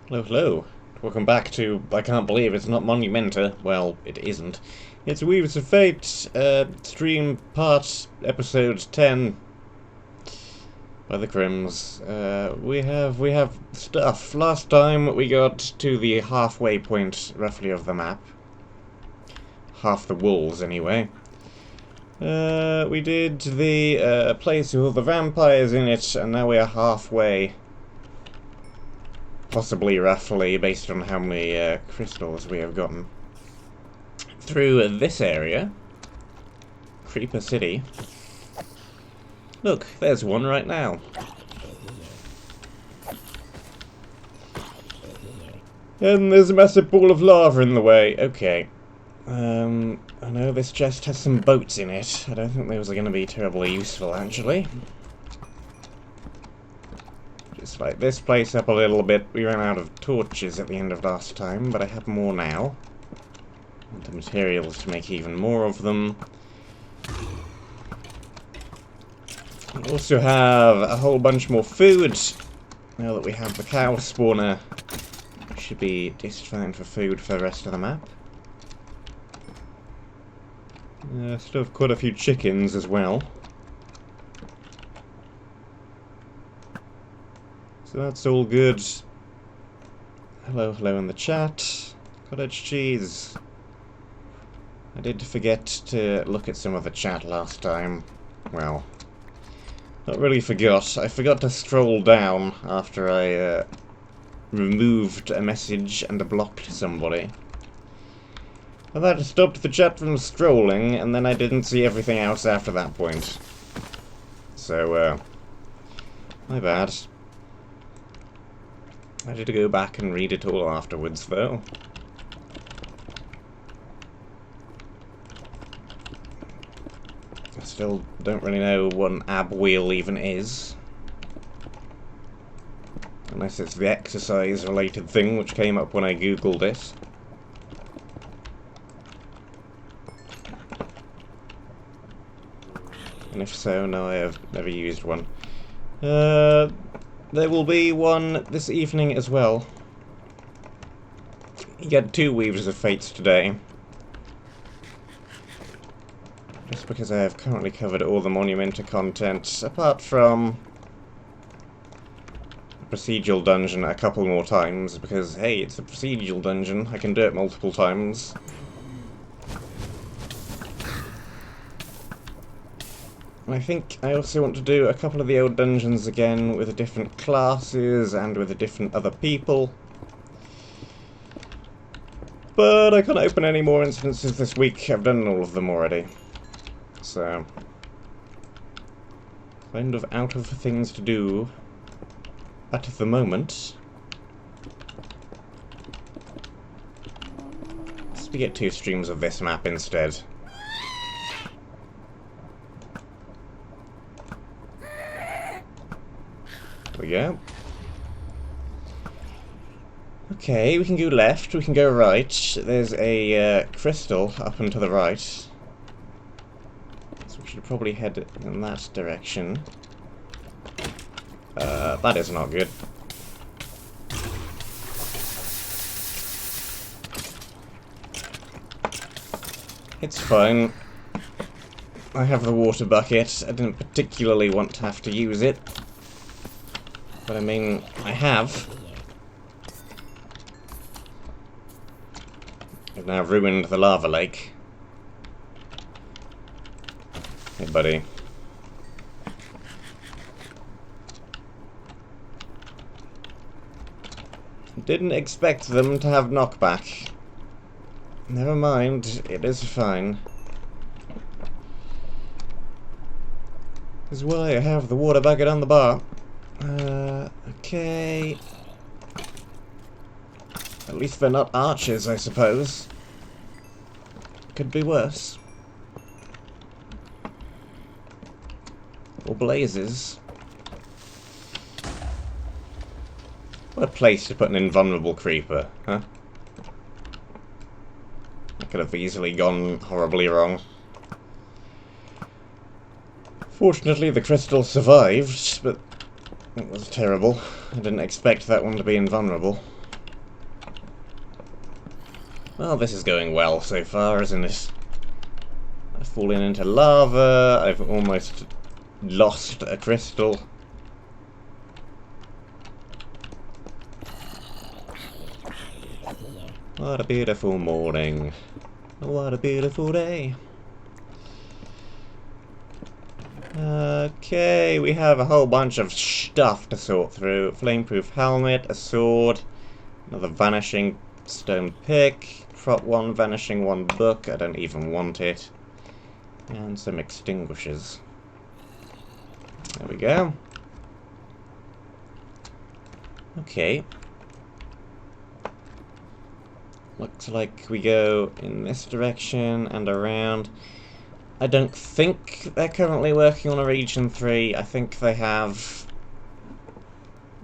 Hello, hello. Welcome back to I Can't Believe It's Not Monumenta. Well, it isn't. It's Weaves of Fate, stream part episode 10 by TheCrims. We have stuff. Last time we got to the halfway point, roughly, of the map. Half the walls, anyway. We did the place with all the vampires in it, and now we are halfway. Possibly roughly, based on how many crystals we have gotten. Through this area. Creeper City. Look, there's one right now. And there's a massive ball of lava in the way. Okay. I know this chest has some boats in it. I don't think those are going to be terribly useful, actually. Just light this place up a little bit. We ran out of torches at the end of last time, but I have more now. And the materials to make even more of them. We also have a whole bunch more food. Now that we have the cow spawner, we should be just fine for food for the rest of the map. Still have quite a few chickens as well. So that's all good. Hello, hello in the chat. Cottage cheese. I did forget to look at some of the chat last time. Well, not really forgot. I forgot to scroll down after I removed a message and blocked somebody. And that stopped the chat from scrolling, and then I didn't see everything else after that point. So, my bad. I had to go back and read it all afterwards, though. I still don't really know what an ab wheel even is. Unless it's the exercise-related thing which came up when I googled it. And if so, no, I have never used one. There will be one this evening as well. You get 2 Weaves of Fates today. Just because I have currently covered all the Monumenta content, apart from the procedural dungeon a couple more times, because, hey, it's a procedural dungeon, I can do it multiple times. And I think I also want to do a couple of the old dungeons again with different classes and with different other people. But I can't open any more instances this week. I've done all of them already. So, kind of out of things to do at the moment. Let's get 2 streams of this map instead. There we go. Okay, we can go left, we can go right. There's a crystal up and to the right. So we should probably head in that direction. That is not good. It's fine. I have the water bucket. I didn't particularly want to have to use it. But I mean, I have. I've now ruined the lava lake. Hey, buddy. Didn't expect them to have knockback. Never mind, it is fine. This is why I have the water bucket on the bar. Okay. At least they're not archers, I suppose. Could be worse. Or blazes. What a place to put an invulnerable creeper, huh? That could have easily gone horribly wrong. Fortunately, the crystal survived, but it was terrible. I didn't expect that one to be invulnerable. Well, this is going well so far, isn't it? I've fallen into lava, I've almost lost a crystal. What a beautiful morning. What a beautiful day. Okay, we have a whole bunch of stuff to sort through. Flameproof helmet, a sword, another vanishing stone pick, prop 1, vanishing 1 book, I don't even want it, and some extinguishers. There we go. Okay. Looks like we go in this direction and around. I don't think they're currently working on a Region 3. I think they have,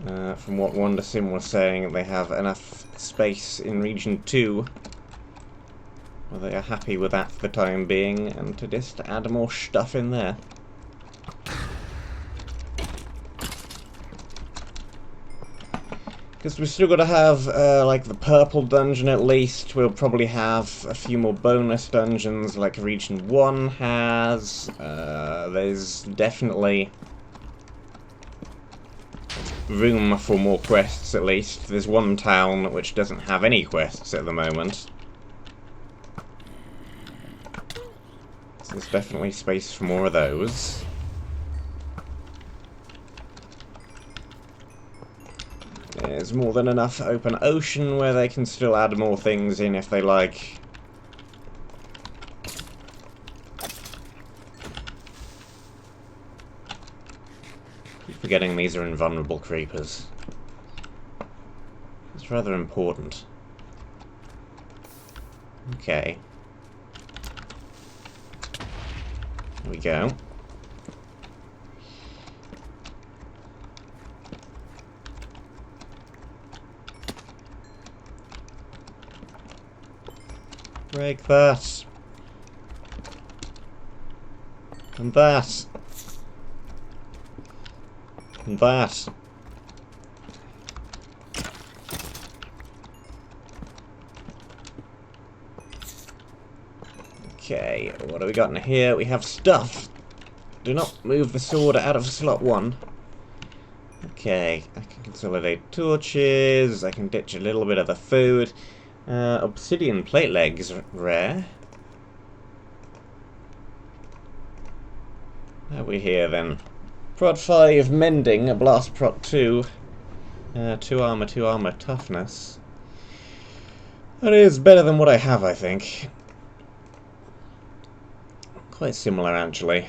from what WonderSim was saying, they have enough space in Region 2. Well, they are happy with that for the time being, and to just add more stuff in there. Because we've still got to have, like, the purple dungeon at least. We'll probably have a few more bonus dungeons, like Region 1 has. There's definitely room for more quests, at least. There's one town which doesn't have any quests at the moment. So there's definitely space for more of those. There's more than enough open ocean where they can still add more things in if they like. Keep forgetting these are invulnerable creepers. It's rather important. Okay. There we go. Break that. And that. And that. Okay, what have we got in here? We have stuff. Do not move the sword out of slot 1. Okay, I can consolidate torches, I can ditch a little bit of the food. Obsidian plate legs, rare. What have we here then? Prod 5 mending, a blast prot 2. 2 armor, toughness. That is better than what I have, I think. Quite similar, actually.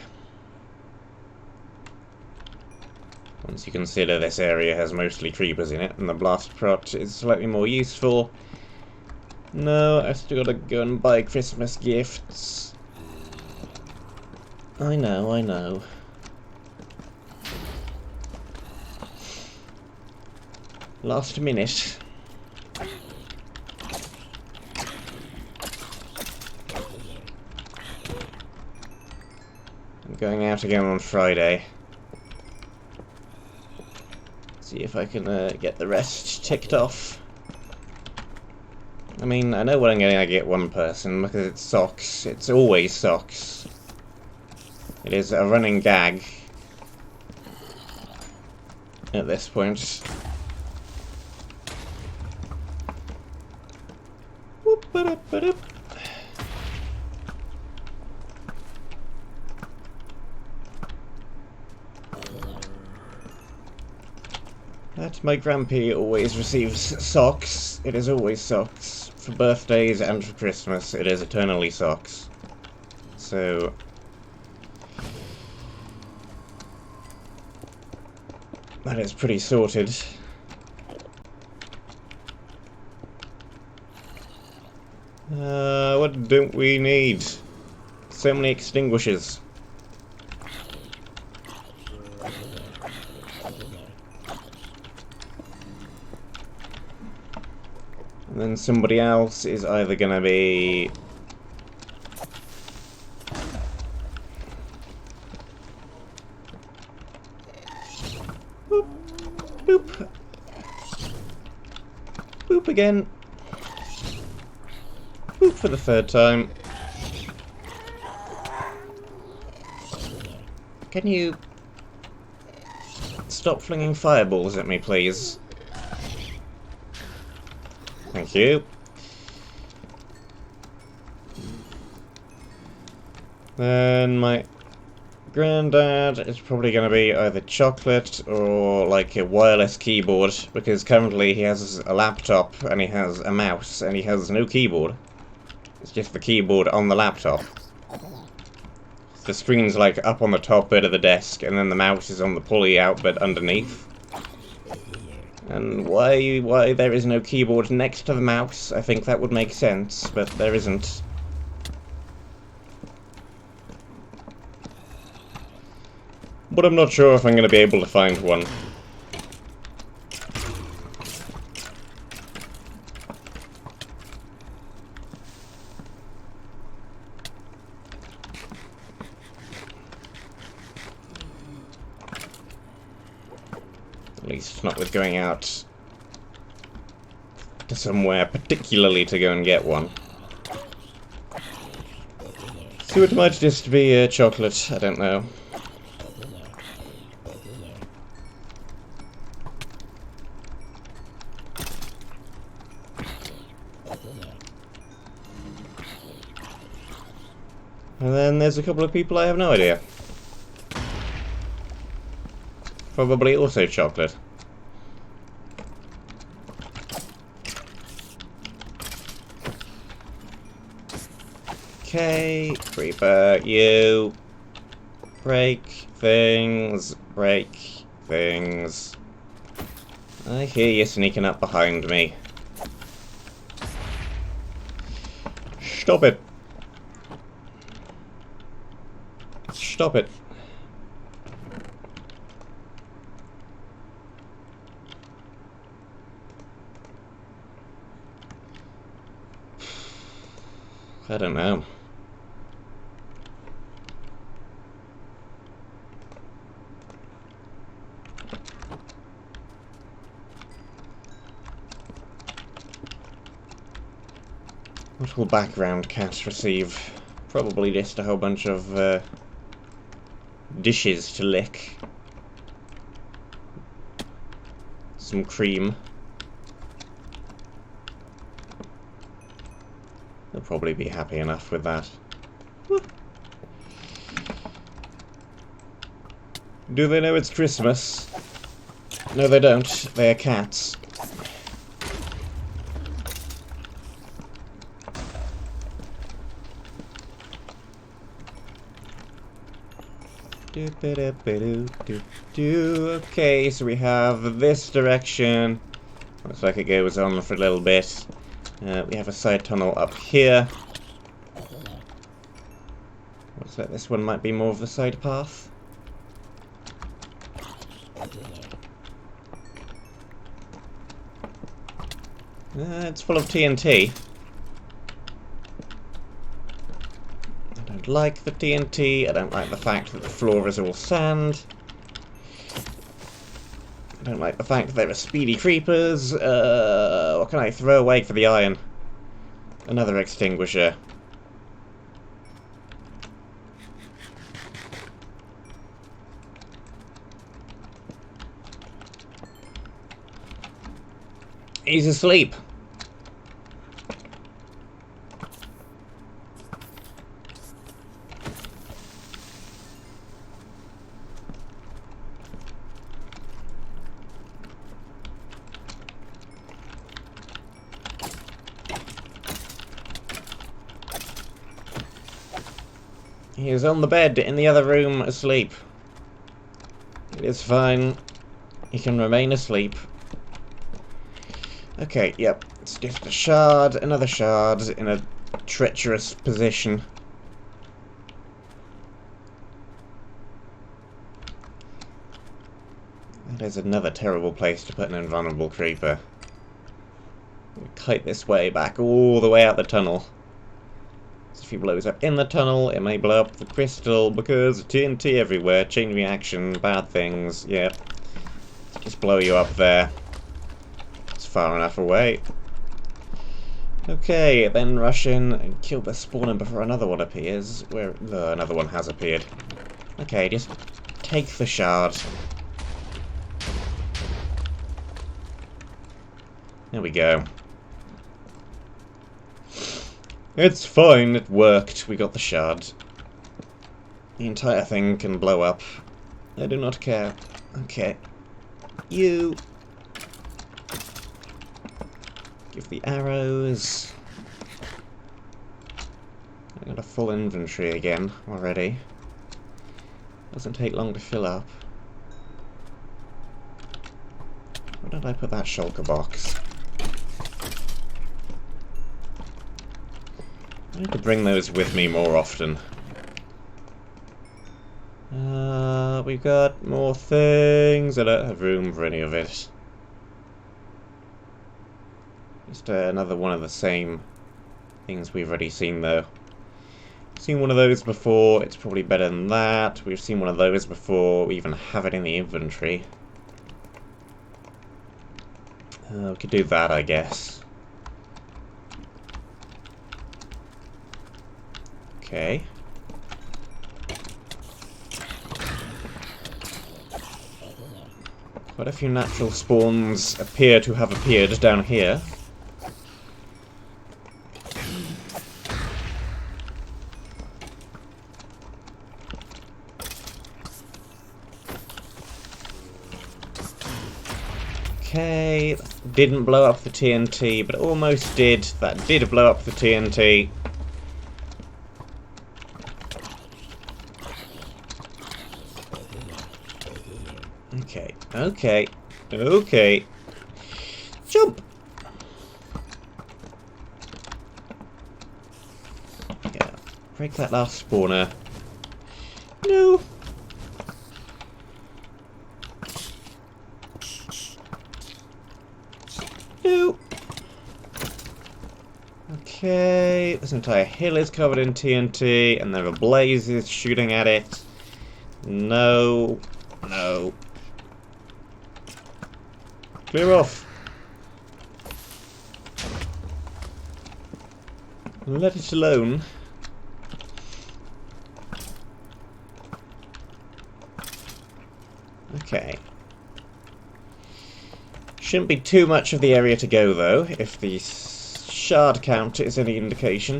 Once you consider this area has mostly creepers in it, and the blast prot is slightly more useful. No, I've still got to go and buy Christmas gifts. I know, I know. Last minute. I'm going out again on Friday. See if I can get the rest ticked off. I mean, I know what I'm going to get one person, because it's socks. It's always socks. It is a running gag at this point. Whoop-a-doop-a-doop. That my Grampy always receives socks. It is always socks. For birthdays and for Christmas, it is eternally socks. So that is pretty sorted. What don't we need? So many extinguishers. And then somebody else is either gonna be... Boop. Boop. Boop again. for the third time. Can you stop flinging fireballs at me, please? Thank you. Then my granddad is probably going to be either chocolate or like a wireless keyboard, because currently he has a laptop and he has a mouse and he has no keyboard. It's just the keyboard on the laptop. The screen's like up on the top bit of the desk, and then the mouse is on the pulley out bit underneath. And why there is no keyboard next to the mouse, I think that would make sense, but there isn't. But I'm not sure if I'm going to be able to find one. At least not with going out to somewhere particularly to go and get one. So it might just be chocolate, I don't know. And then there's a couple of people I have no idea. Probably also chocolate. Okay, creeper, you break things, break things. I hear you sneaking up behind me. Stop it. Stop it. I don't know. What will background cats receive? Probably just a whole bunch of dishes to lick. Some cream. They'll probably be happy enough with that. Do they know it's Christmas? No, they don't. They are cats. Okay, so we have this direction. Looks like it goes on for a little bit. We have a side tunnel up here. Looks like this one might be more of the side path. It's full of TNT. I don't like the TNT. I don't like the fact that the floor is all sand. I don't like the fact that there are speedy creepers. What can I throw away for the iron? Another extinguisher. He's asleep. He is on the bed in the other room asleep. It is fine. He can remain asleep. Okay, yep. It's just a shard, another shard in a treacherous position. That is another terrible place to put an invulnerable creeper. We kite this way back all the way out the tunnel. So if he blows up in the tunnel, it may blow up the crystal because TNT everywhere, chain reaction, bad things, yep. Just blow you up there. It's far enough away. Okay, then rush in and kill the spawner before another one appears. Where another one has appeared. Okay, just take the shard. There we go. It's fine, it worked. We got the shard. The entire thing can blow up. I do not care. Okay. You. Give the arrows. I got a full inventory again already. Doesn't take long to fill up. Where did I put that shulker box? I need to bring those with me more often. We've got more things. I don't have room for any of it. Just another one of the same things we've already seen, though. Seen one of those before. It's probably better than that. We've seen one of those before. We even have it in the inventory. We could do that, I guess. Okay. Quite a few natural spawns appear to have appeared down here. Okay, didn't blow up the TNT, but almost did. That did blow up the TNT. Okay, okay, okay. Jump! Yeah, break that last spawner. No! No! Okay, this entire hill is covered in TNT, and there are blazes shooting at it. No. No. Clear off. Let it alone. Okay. Shouldn't be too much of the area to go, though, if the shard count is any indication.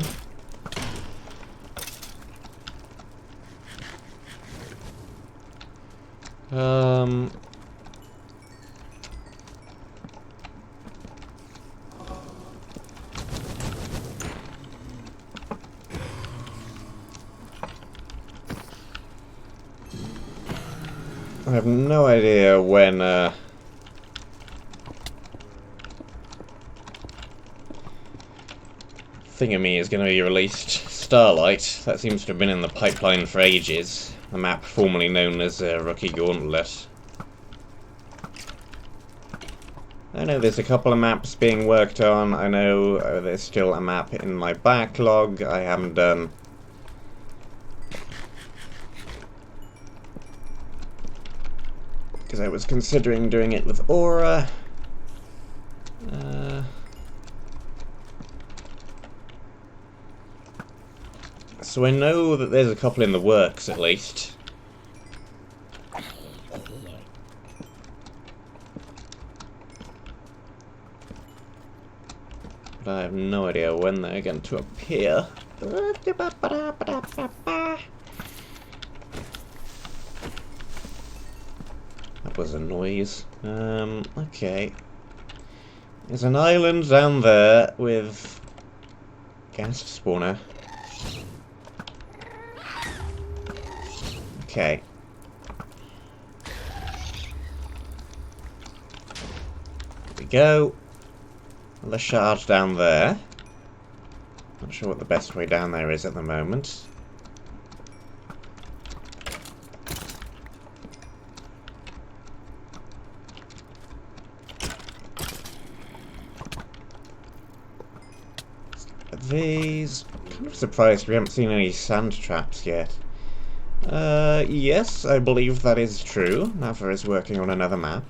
I have no idea when, Thingamy is going to be released. Starlight, that seems to have been in the pipeline for ages. The map formerly known as Rookie Gauntlet. I know there's a couple of maps being worked on. I know there's still a map in my backlog I haven't done. Because I was considering doing it with Aura. So I know that there's a couple in the works, at least. But I have no idea when they're going to appear. That was a noise. Okay. There's an island down there with ghast spawner. Okay. Here we go. The shard down there. Not sure what the best way down there is at the moment. These... I'm kind of surprised we haven't seen any sand traps yet. Yes, I believe that is true. Nava is working on another map.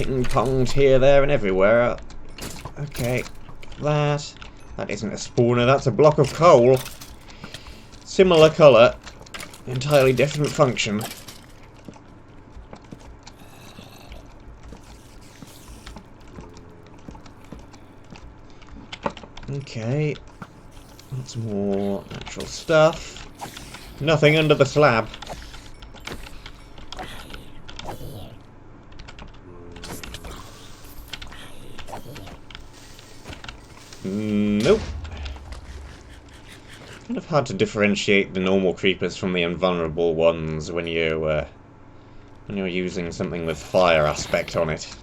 ping-ponged here, there, and everywhere. Okay, that isn't a spawner, that's a block of coal. Similar colour, entirely different function. Okay, lots more natural stuff. Nothing under the slab. Nope. Kind of hard to differentiate the normal creepers from the invulnerable ones when you're using something with fire aspect on it.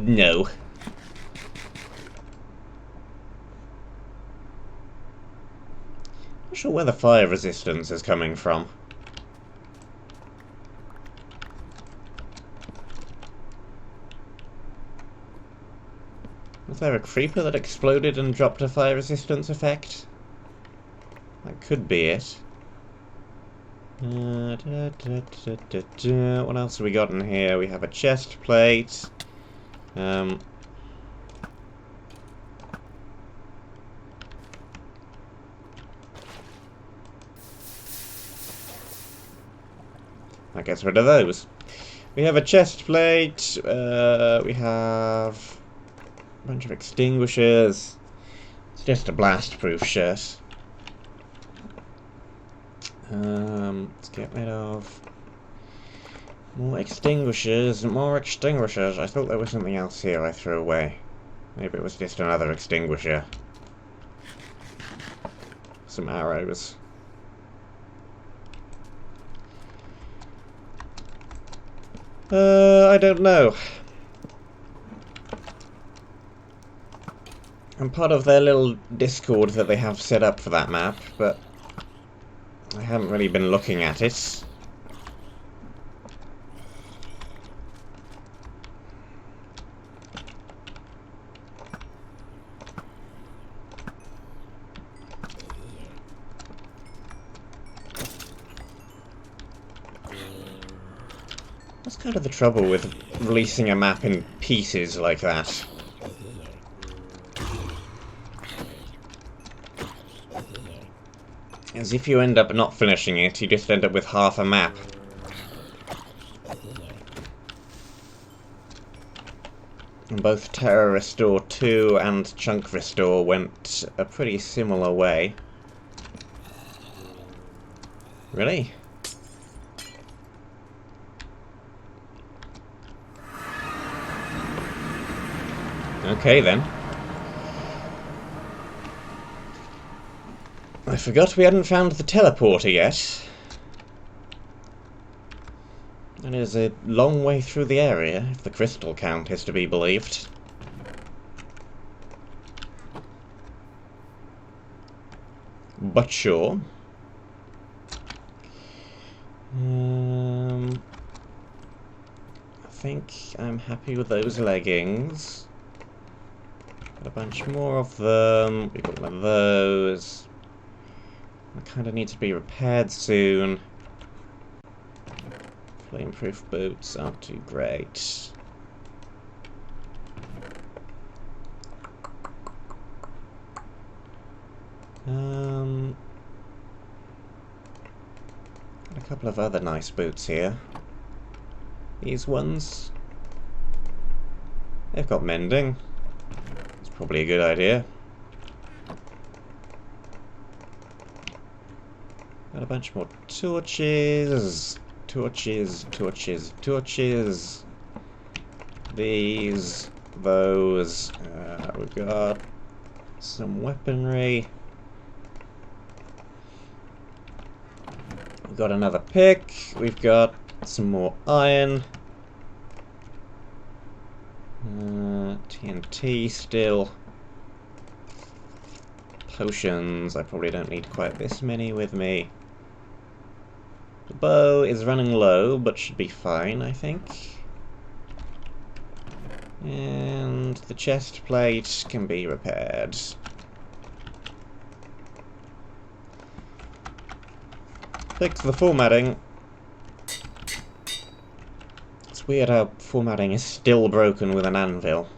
No. Not sure where the fire resistance is coming from. Was there a creeper that exploded and dropped a fire resistance effect? That could be it. What else have we got in here? We have a chest plate. That gets rid of those. We have a chest plate. We have a bunch of extinguishers. It's just a blast-proof shirt. Let's get rid of more extinguishers. More extinguishers. I thought there was something else here I threw away. Maybe it was just another extinguisher. Some arrows. I don't know. I'm part of their little Discord that they have set up for that map, but I haven't really been looking at it. That's kind of the trouble with releasing a map in pieces like that. As if you end up not finishing it, you just end up with half a map. And both Terra Restore 2 and Chunk Restore went a pretty similar way. Really? Okay then. I forgot we hadn't found the teleporter yet. And it is a long way through the area, if the crystal count is to be believed. But sure. I think I'm happy with those leggings. Got a bunch more of them. We've got one of those. That kind of needs to be repaired soon. Flame-proof boots aren't too great. Got a couple of other nice boots here. These ones. They've got mending. It's probably a good idea. Got a bunch more torches. Torches, torches, torches. These, those. We've got some weaponry. We've got another pick. We've got some more iron. TNT still. Potions. I probably don't need quite this many with me. The bow is running low, but should be fine, I think. And the chest plate can be repaired. Fix the formatting. It's weird how formatting is still broken with an anvil.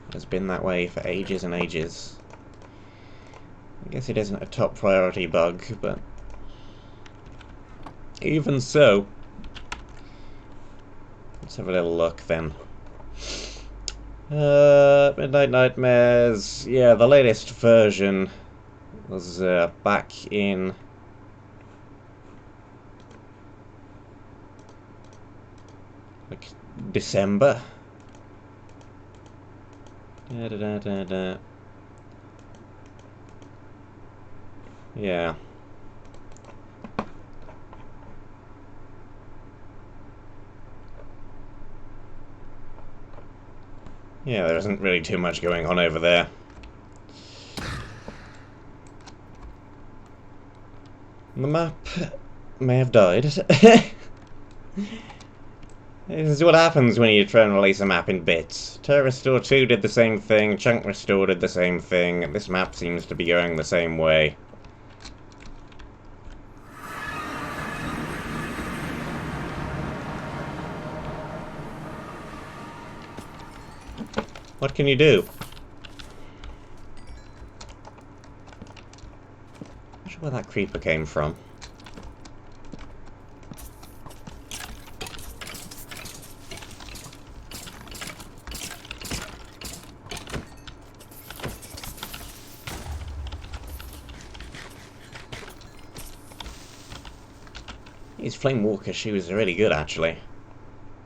It has been that way for ages and ages. I guess it isn't a top priority bug, but even so. Let's have a little look then. Midnight Nightmares. Yeah, the latest version was back in like December. Yeah. Yeah, there isn't really too much going on over there. The map may have died. This is what happens when you try and release a map in bits. Terror Restore 2 did the same thing, Chunk Restore did the same thing, this map seems to be going the same way. What can you do? Not sure where that creeper came from. These Flame Walker shoes are really good, actually.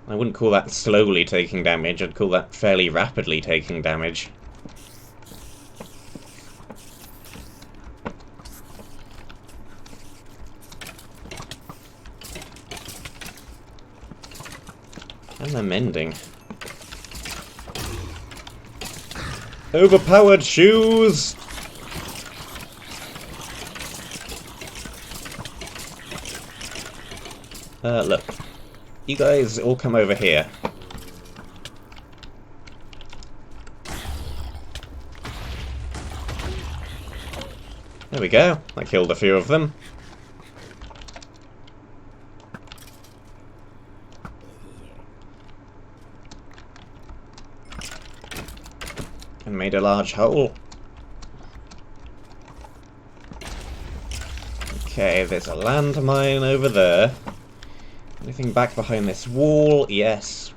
I wouldn't call that slowly taking damage, I'd call that fairly rapidly taking damage. And they're mending. Overpowered shoes! Look. You guys all come over here. There we go. I killed a few of them. And made a large hole. Okay, there's a landmine over there. Anything back behind this wall? Yes.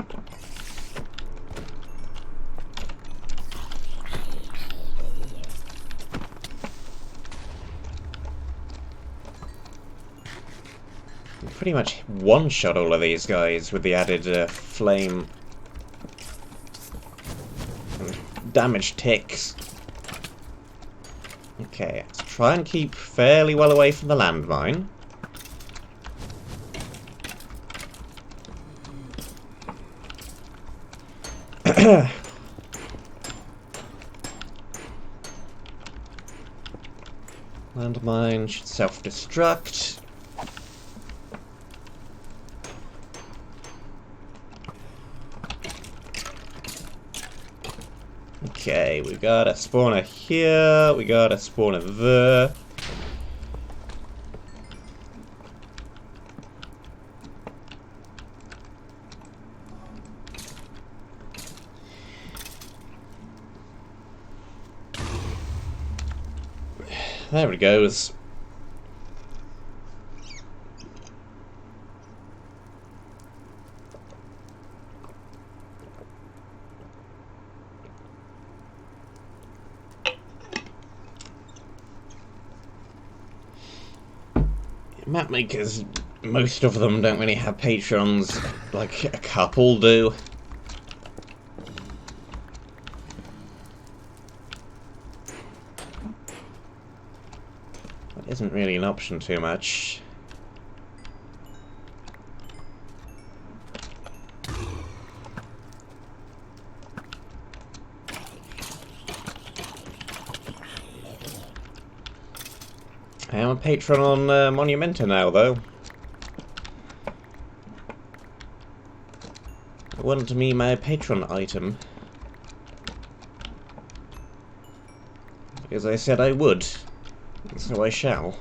Pretty much one-shot all of these guys with the added flame and damage ticks. Okay, let's try and keep fairly well away from the landmine. Landmine should self-destruct. Okay, we got a spawner here, we got a spawner there. There it goes. Mapmakers, most of them don't really have patrons, like a couple do. That isn't really an option too much. I am a patron on Monumenta now, though. Want me my patron item. Because I said I would. So I shall.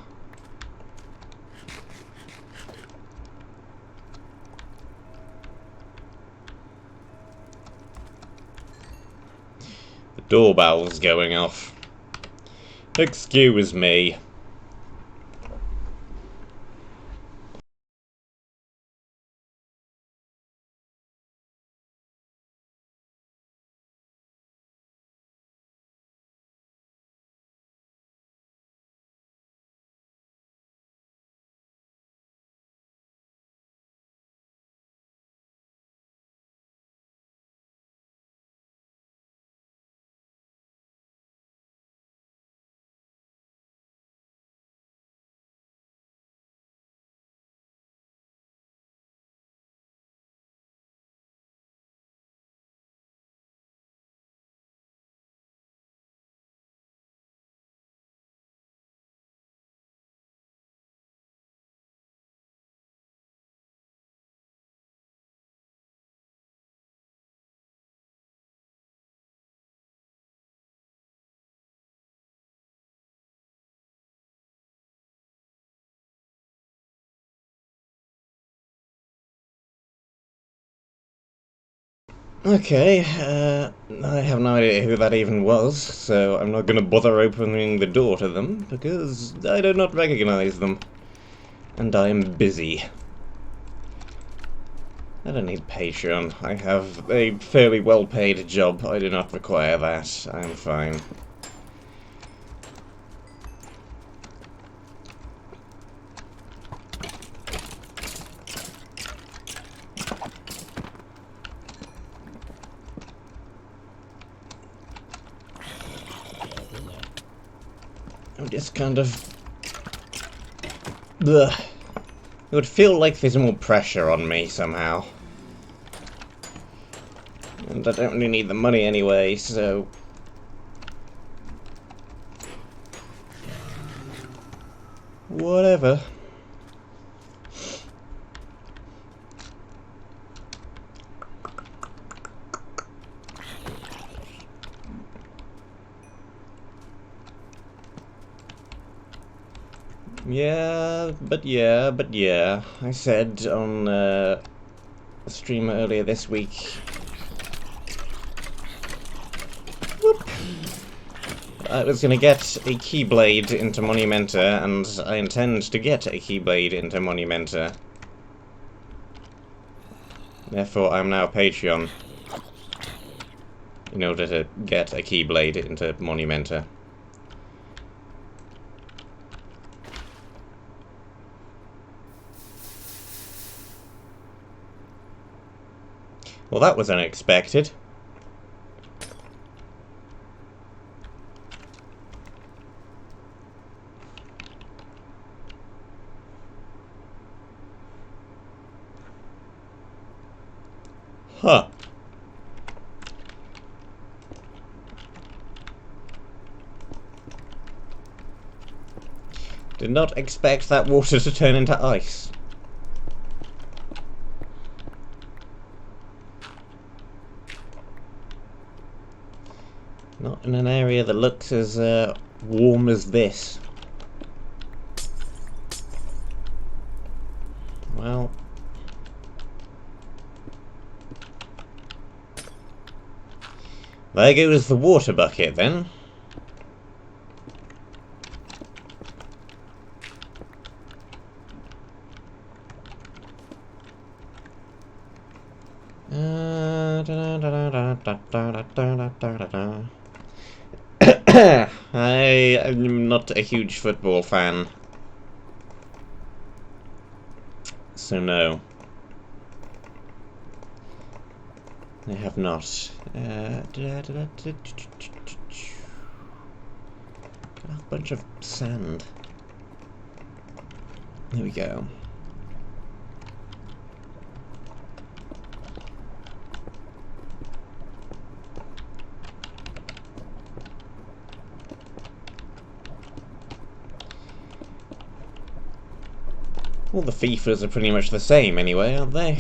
The doorbell's going off. Excuse me. Okay, I have no idea who that even was, so I'm not gonna bother opening the door to them, because I do not recognize them. And I am busy. I don't need Patreon. I have a fairly well-paid job. I do not require that. I'm fine. I'm just kind of... Ugh. It would feel like there's more pressure on me somehow. And I don't really need the money anyway, so... Whatever. Yeah. I said on a stream earlier this week. Whoop. I was gonna get a Keyblade into Monumenta, and I intend to get a Keyblade into Monumenta. Therefore, I'm now Patreon. In order to get a Keyblade into Monumenta. Well, that was unexpected. Huh. Did not expect that water to turn into ice. Not in an area that looks as warm as this. Well... There goes the water bucket, then. I am not a huge football fan. So no. I have not. Got a bunch of sand. There we go. All the FIFAs are pretty much the same anyway, aren't they?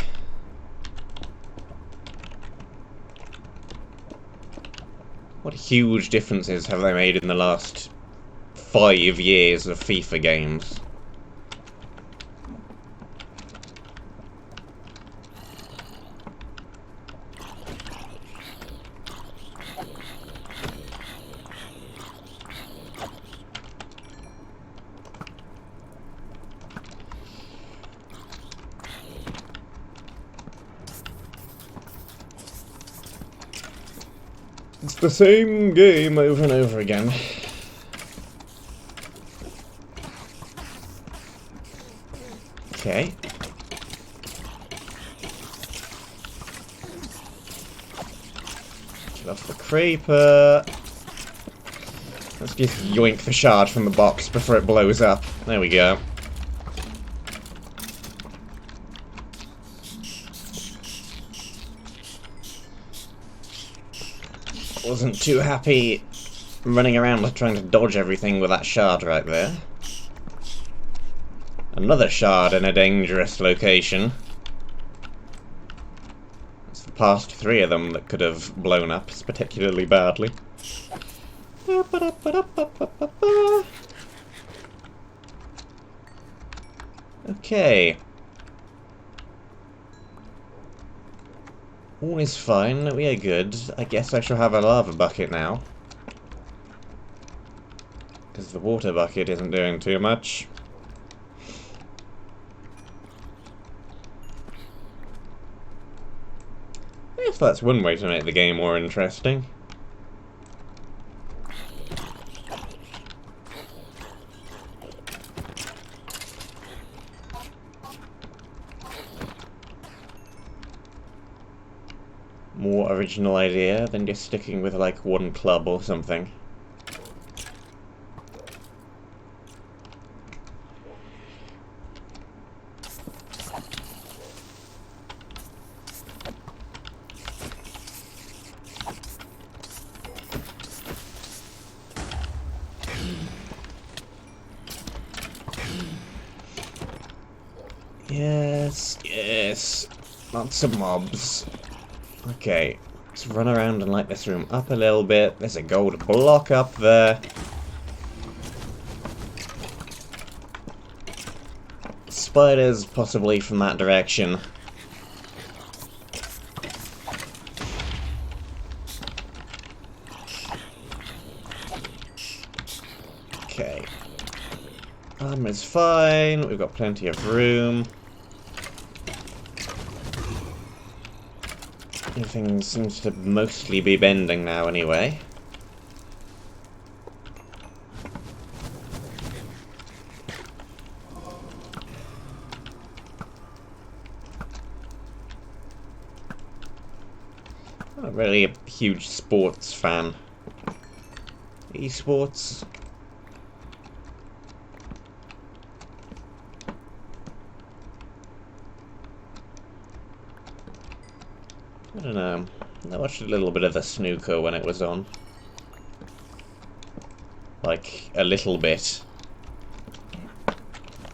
What huge differences have they made in the last 5 years of FIFA games? It's the same game over and over again. Okay. Get off the creeper. Let's just yoink the shard from the box before it blows up. There we go. Wasn't too happy running around trying to dodge everything with that shard right there. Another shard in a dangerous location. It's the past 3 of them that could have blown up particularly badly. Okay. All is fine, we are good. I guess I shall have a lava bucket now. Because the water bucket isn't doing too much. I guess that's one way to make the game more interesting. More original idea than just sticking with like one club or something. Yes, yes. Lots of mobs. Okay, let's run around and light this room up a little bit. There's a gold block up there. Spiders possibly from that direction. Okay. Armor's fine, we've got plenty of room. Everything seems to mostly be bending now anyway. Not really a huge sports fan. Esports? I don't know. I watched a little bit of the snooker when it was on. Like, a little bit.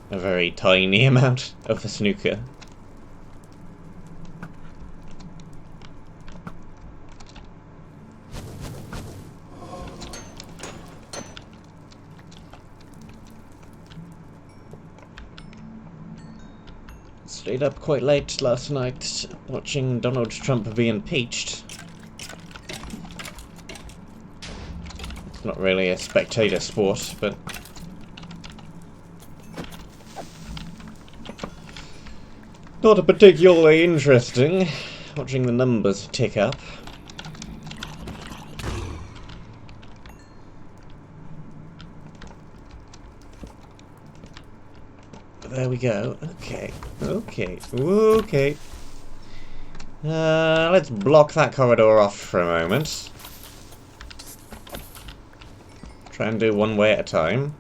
A very tiny amount of the snooker. Stayed up quite late last night watching Donald Trump be impeached. It's not really a spectator sport, but not particularly interesting watching the numbers tick up. There we go. Okay. Okay. Let's block that corridor off for a moment. Try and do one way at a time.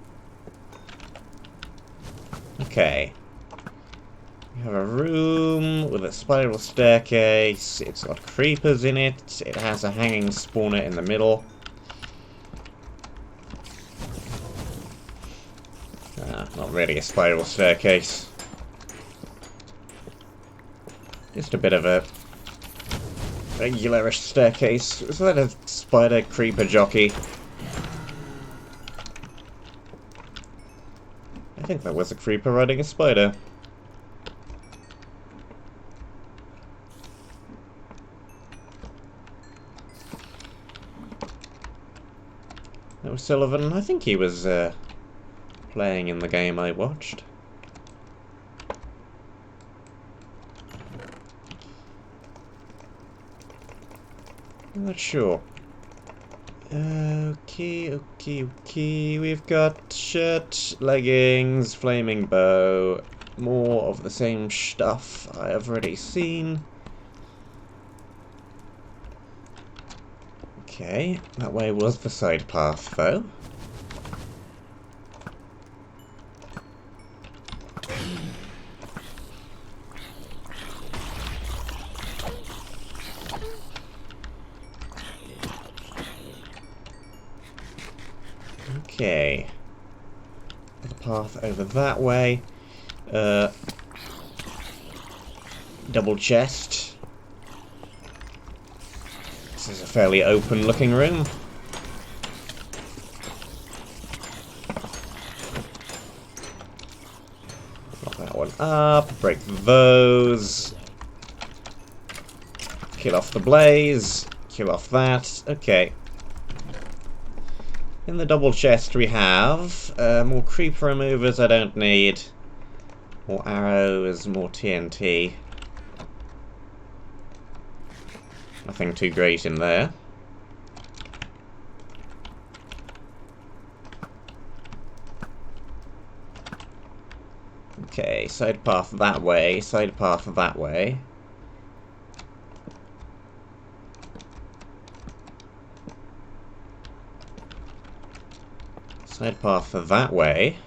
Okay. We have a room with a spiral staircase. It's got creepers in it. It has a hanging spawner in the middle. Not really a spiral staircase. Just a bit of a regularish staircase. Is that a spider creeper jockey? I think that was a creeper riding a spider. That was Sullivan. I think he was playing in the game I watched. I'm not sure. Okay. We've got shirt, leggings, flaming bow, more of the same stuff I have already seen. Okay, that way was the side path, though. Okay. The path over that way. Double chest. This is a fairly open looking room. Lock that one up, break those. Kill off the blaze. Kill off that. Okay. In the double chest we have more creeper removers I don't need. More arrows, more TNT. Nothing too great in there. Okay, side path that way, side path that way. Side path that way.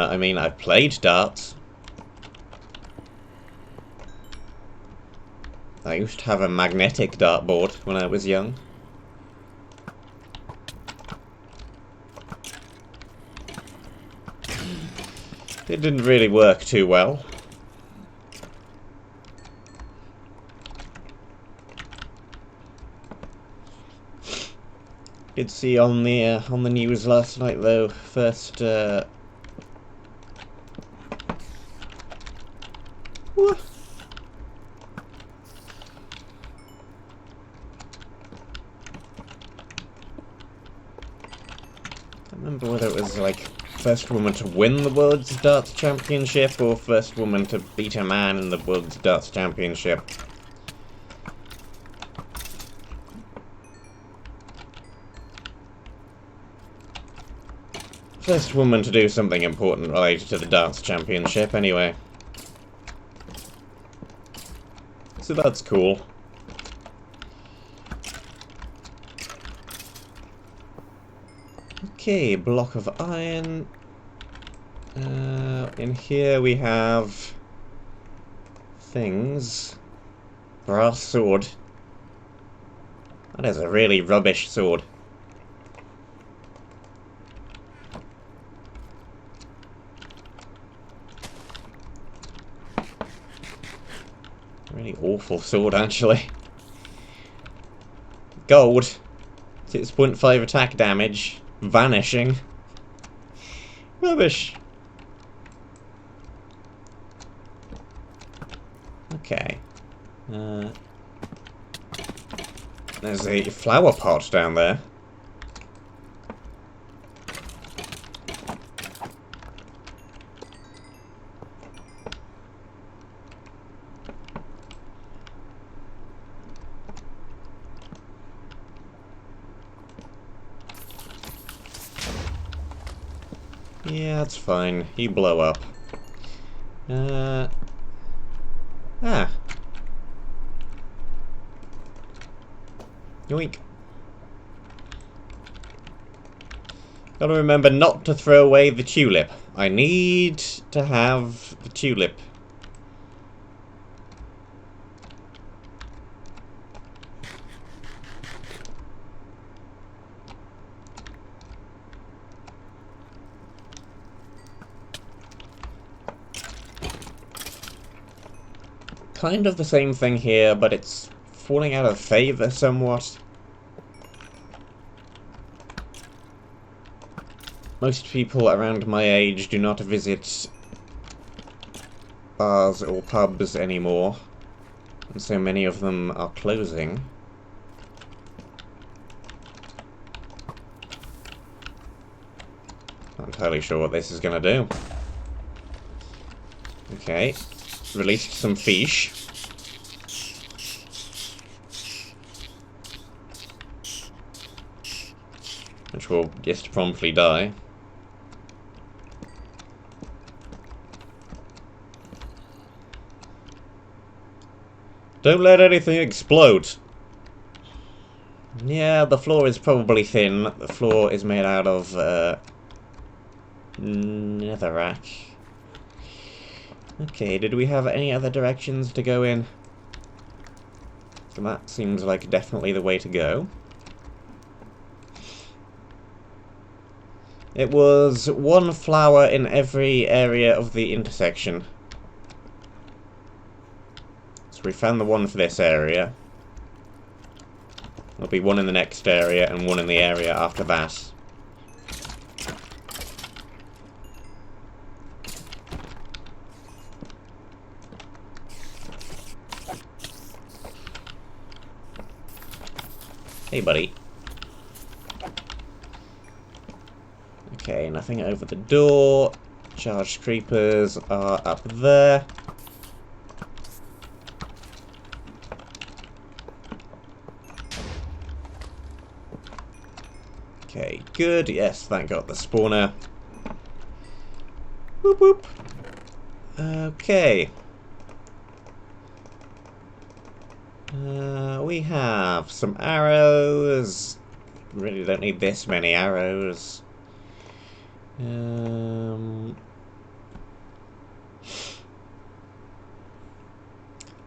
I mean, I've played darts. I used to have a magnetic dartboard when I was young. It didn't really work too well. Did see on the news last night though, first what? I don't remember whether it was like first woman to win the World's Darts Championship or first woman to beat a man in the World's Darts Championship. First woman to do something important related to the Darts Championship, anyway. So that's cool. Okay, block of iron. In here we have things. Brass sword. That is a really rubbish sword. Really awful sword, actually. Gold. 6.5 attack damage. Vanishing. Rubbish. Okay. There's a flower pot down there. Yeah, that's fine. You blow up. Yoink. Gotta remember not to throw away the tulip. I need to have the tulip. Kind of the same thing here, but it's falling out of favour somewhat. Most people around my age do not visit bars or pubs anymore, and so many of them are closing. Not entirely sure what this is going to do. Okay, released some fish. Which will just promptly die. Don't let anything explode! Yeah, the floor is probably thin. The floor is made out of netherrack. Okay, did we have any other directions to go in? So that seems like definitely the way to go. It was one flower in every area of the intersection. So we found the one for this area. There'll be one in the next area and one in the area after that. Hey, buddy. Okay, nothing over the door. Charged creepers are up there. Okay, good. Yes, that got the spawner. Whoop whoop. Okay. We have some arrows. Really don't need this many arrows. I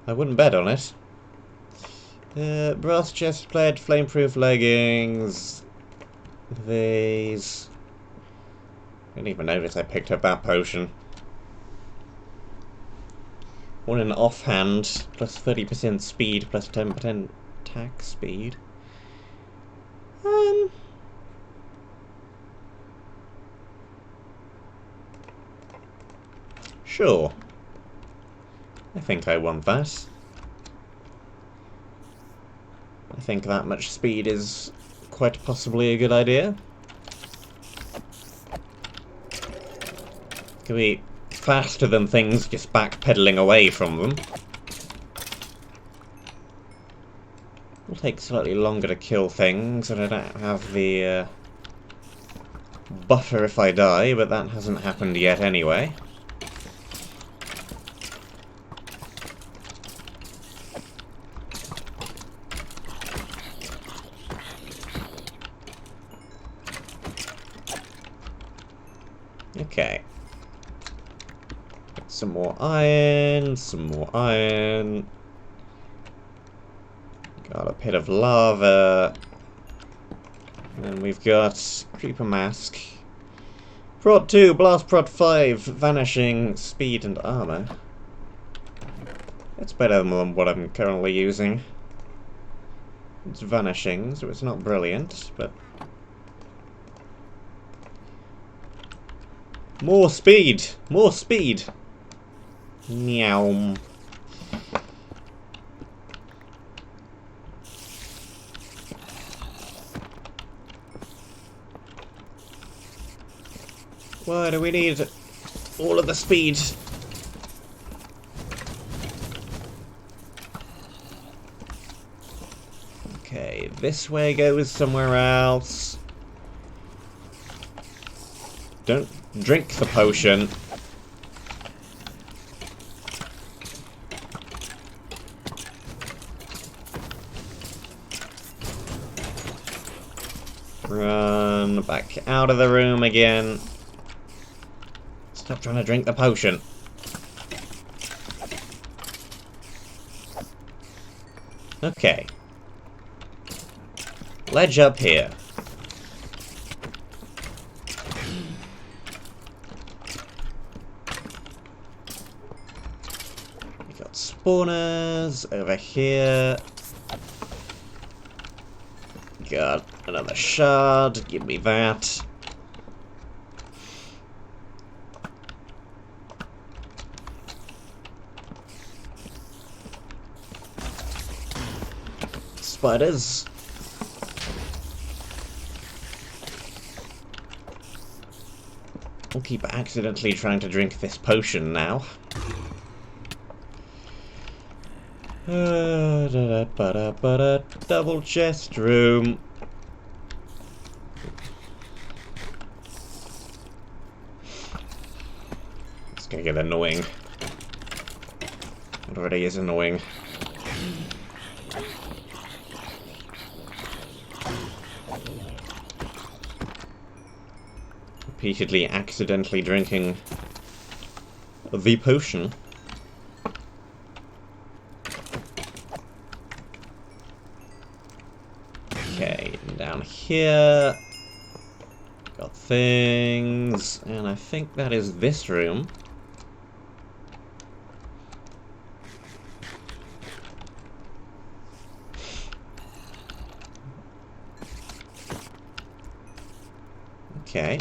wouldn't bet on it. Brass chest plate, flameproof leggings. These. I didn't even notice I picked up that potion. One in offhand, plus 30% speed, plus 10% attack speed. Sure. I think I want that. I think that much speed is quite possibly a good idea. Could be faster than things just backpedaling away from them. Will take slightly longer to kill things, and I don't have the buffer if I die, but that hasn't happened yet anyway. Okay. Some more iron, some more iron. Got a pit of lava. And we've got Creeper Mask. Prot 2, Blast Prot 5, Vanishing, Speed and Armor. That's better than what I'm currently using. It's Vanishing, so it's not brilliant, but... More speed! More speed! Meow. Why do we need all of the speed? Okay, this way goes somewhere else. Don't drink the potion. Run back out of the room again. Stop trying to drink the potion. Okay. Ledge up here. spawners over here. Got another shard. Give me that. Spiders. I'll keep accidentally trying to drink this potion now. Double chest room. It's gonna get annoying. It already is annoying. Repeatedly accidentally drinking the potion. Okay, down here, got things, and I think that is this room. Okay.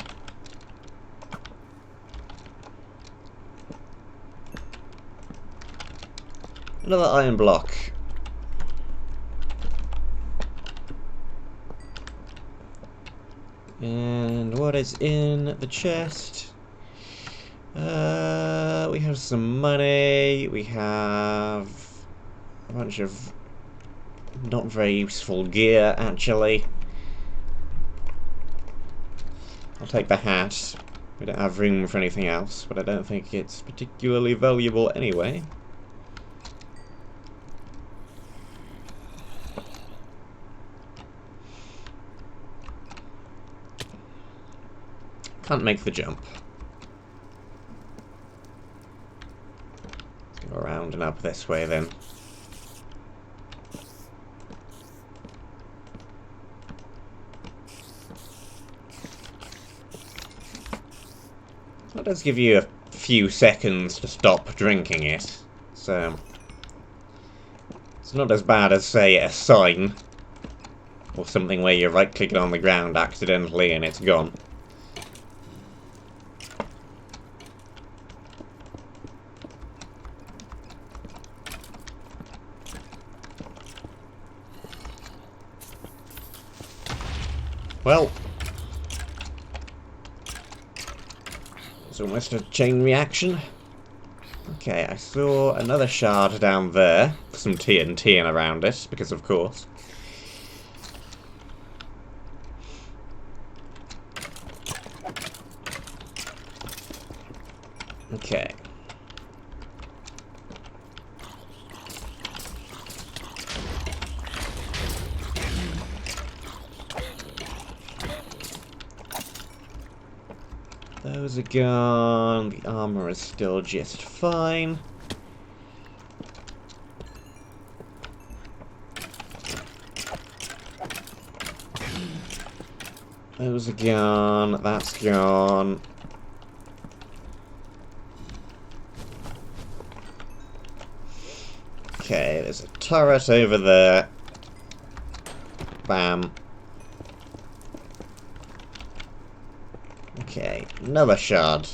Another iron block. And what is in the chest? We have some money. We have a bunch of not very useful gear, actually. I'll take the hat. We don't have room for anything else, but I don't think it's particularly valuable anyway. Can't make the jump. Let's go around and up this way then. That does give you a few seconds to stop drinking it, so it's not as bad as, say, a sign or something where you right-click it on the ground accidentally and it's gone. Well, it's almost a chain reaction. Okay, I saw another shard down there, some TNT in around it, because of course. Okay. Those are gone. The armor is still just fine. Those are gone. That's gone. Okay, there's a turret over there. Bam. Okay, another shard.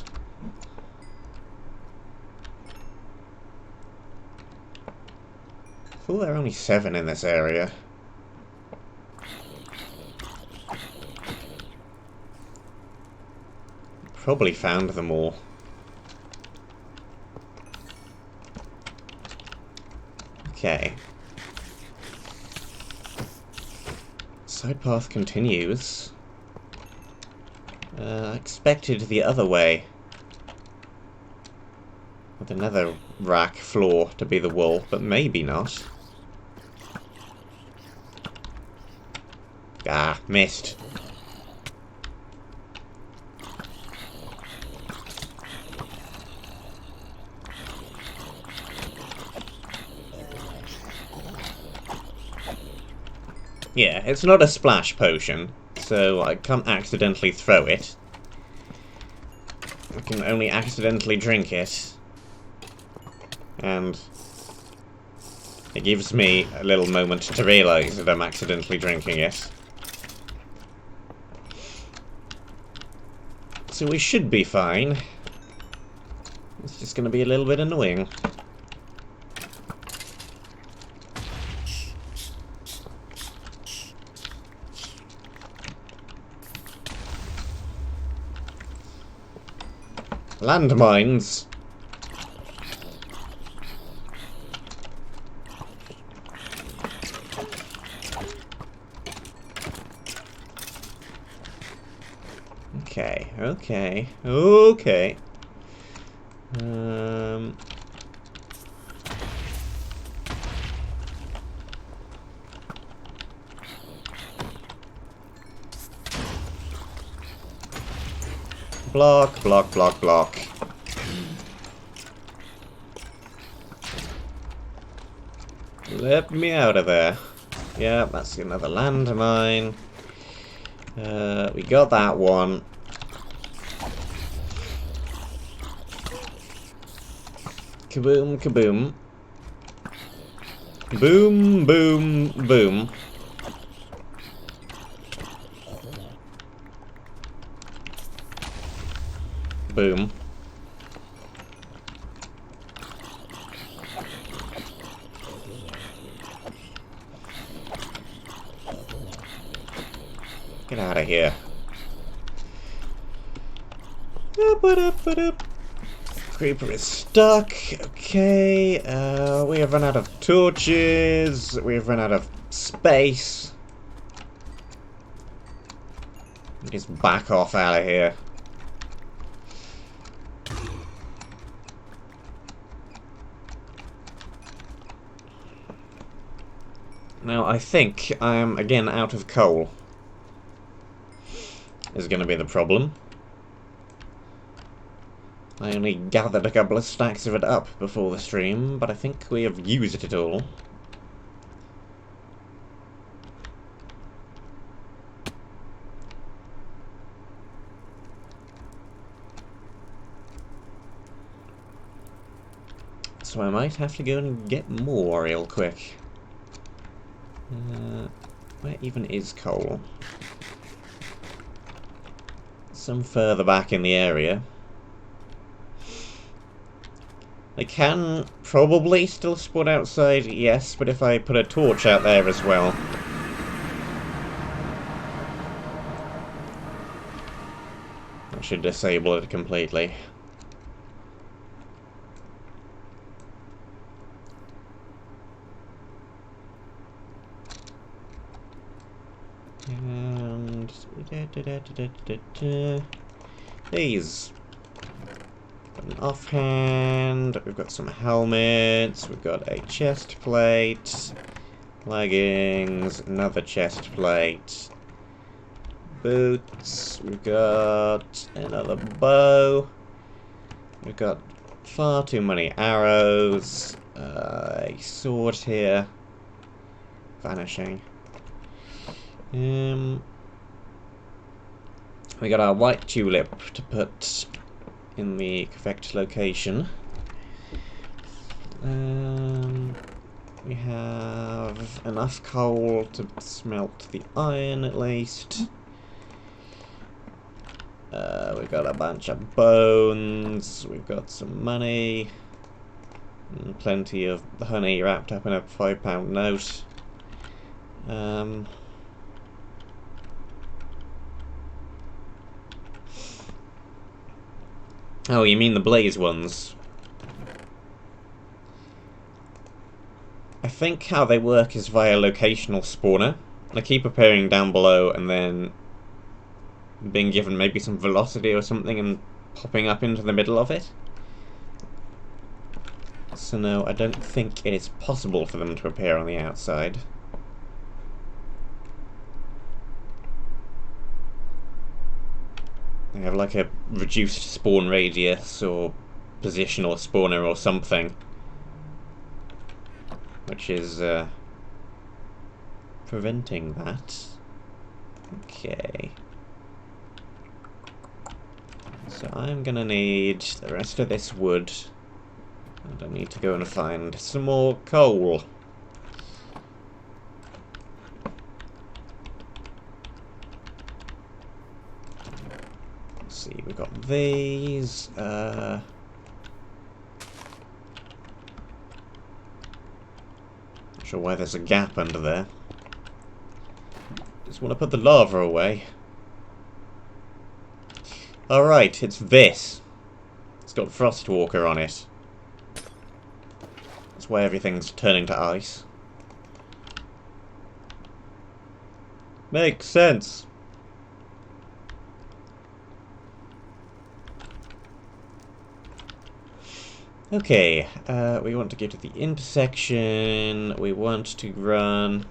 I thought there are only 7 in this area. Probably found them all. Okay. Side path continues. Expected the other way. With another rack floor to be the wall, but maybe not. Ah, missed. Yeah, it's not a splash potion, so I can't accidentally throw it. I can only accidentally drink it. And It gives me a little moment to realise that I'm accidentally drinking it. So we should be fine. It's just going to be a little bit annoying. Landmines. Okay, okay, okay. Block, block, block, block. Let me out of there. Yeah, that's another landmine. We got that one. Kaboom, kaboom. Boom, boom, boom. Boom. Get out of here. Creeper is stuck. Okay. We have run out of torches. We have run out of space. Just back off out of here. Now, I think I'm again out of coal. Is going to be the problem. I only gathered a couple of stacks of it up before the stream, but I think we have used it all. So I might have to go and get more real quick. Where even is coal? Some further back in the area. They can probably still spawn outside, yes, but if I put a torch out there as well... that should disable it completely. And... these. An offhand, we've got some helmets, we've got a chest plate, leggings, another chest plate, boots, we've got another bow, we've got far too many arrows, a sword here, vanishing. We got our white tulip to put in the correct location. We have enough coal to smelt the iron at least. We've got a bunch of bones, we've got some money, and plenty of honey wrapped up in a £5 note. Oh, you mean the blaze ones? I think how they work is via locational spawner. They keep appearing down below and then being given maybe some velocity or something and popping up into the middle of it. So no, I don't think it is possible for them to appear on the outside. They have like a reduced spawn radius or positional spawner or something, which is preventing that. Okay. So I'm gonna need the rest of this wood, and I need to go and find some more coal. see, we've got these. Not sure why there's a gap under there. Just want to put the lava away. Alright, it's this. It's got Frostwalker on it. That's why everything's turning to ice. Makes sense. Okay, we want to get to the intersection. We want to run.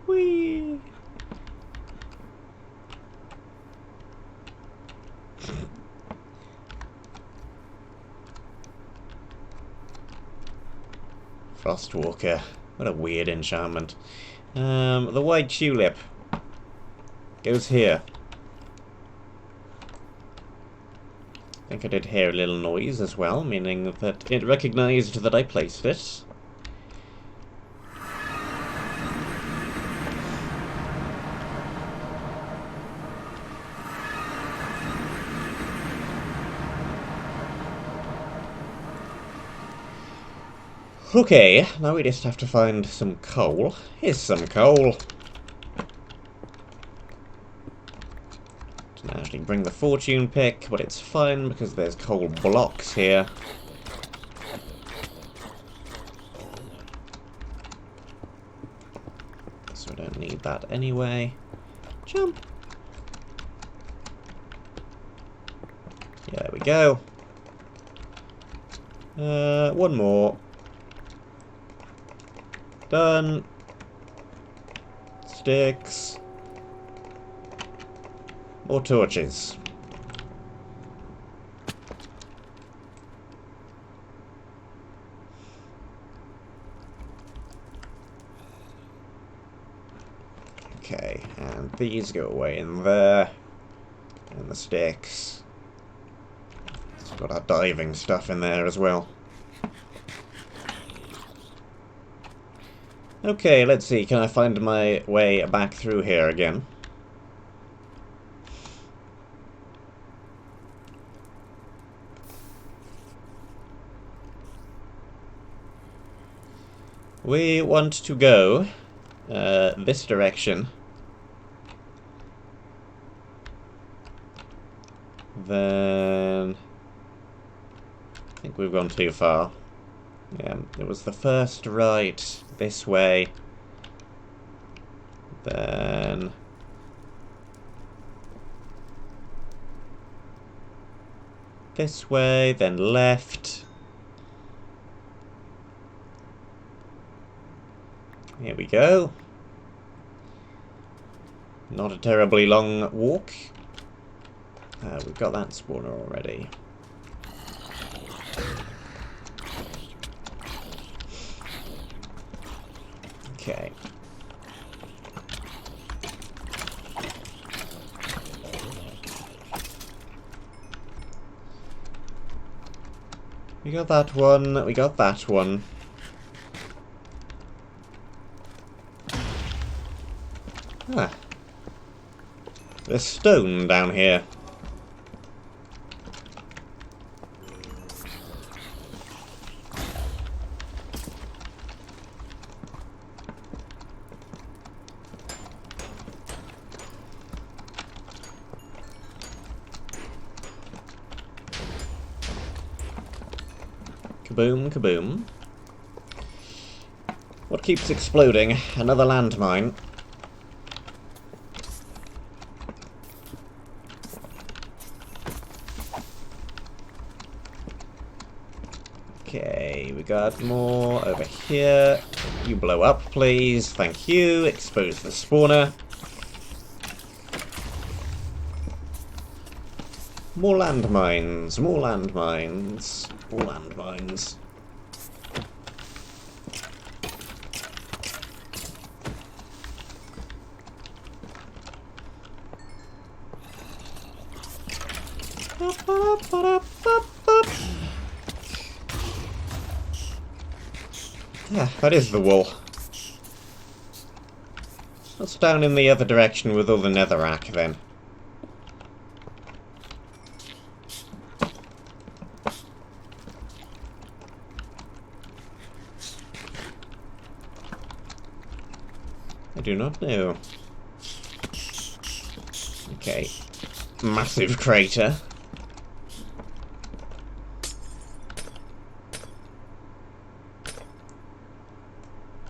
Whee! Frostwalker. What a weird enchantment. The white tulip goes here. I think I did hear a little noise as well, meaning that it recognized that I placed it. Okay, now we just have to find some coal. Here's some coal. Didn't actually bring the fortune pick, but it's fine because there's coal blocks here. So I don't need that anyway. Jump! Yeah, there we go. One more. Done. Sticks. More torches. Okay, and these go away in there. And the sticks. It's got our diving stuff in there as well. Okay, let's see. Can I find my way back through here again? We want to go this direction. Then I think we've gone too far. Yeah, it was the first right this way. Then this way, then left. Here we go. Not a terribly long walk. We've got that spawner already. Okay. We got that one, we got that one. Ah. There's stone down here. Kaboom, kaboom. What keeps exploding? Another landmine. Okay, we got more over here. You blow up, please. Thank you. Expose the spawner. More landmines, more landmines, more landmines. Yeah, that is the wool. What's down in the other direction with all the netherrack, then? I do not know. Okay. Massive crater.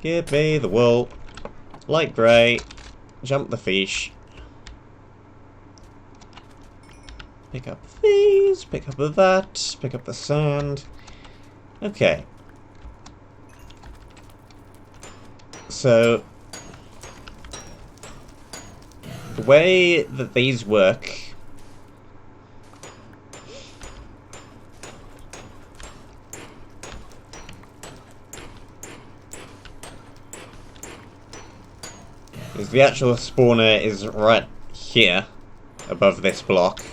Give me the wool. Light grey. Jump the fish. Pick up these. Pick up that. Pick up the sand. Okay. So the way that these work is the actual spawner is right here above this block.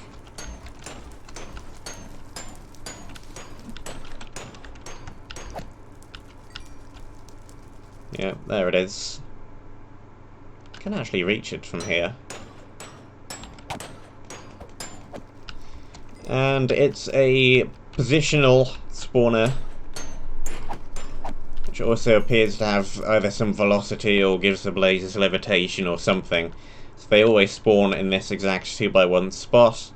Yeah, there it is. I can actually reach it from here. And it's a positional spawner, which also appears to have either some velocity or gives the blazes levitation or something. So they always spawn in this exact 2x1 spot.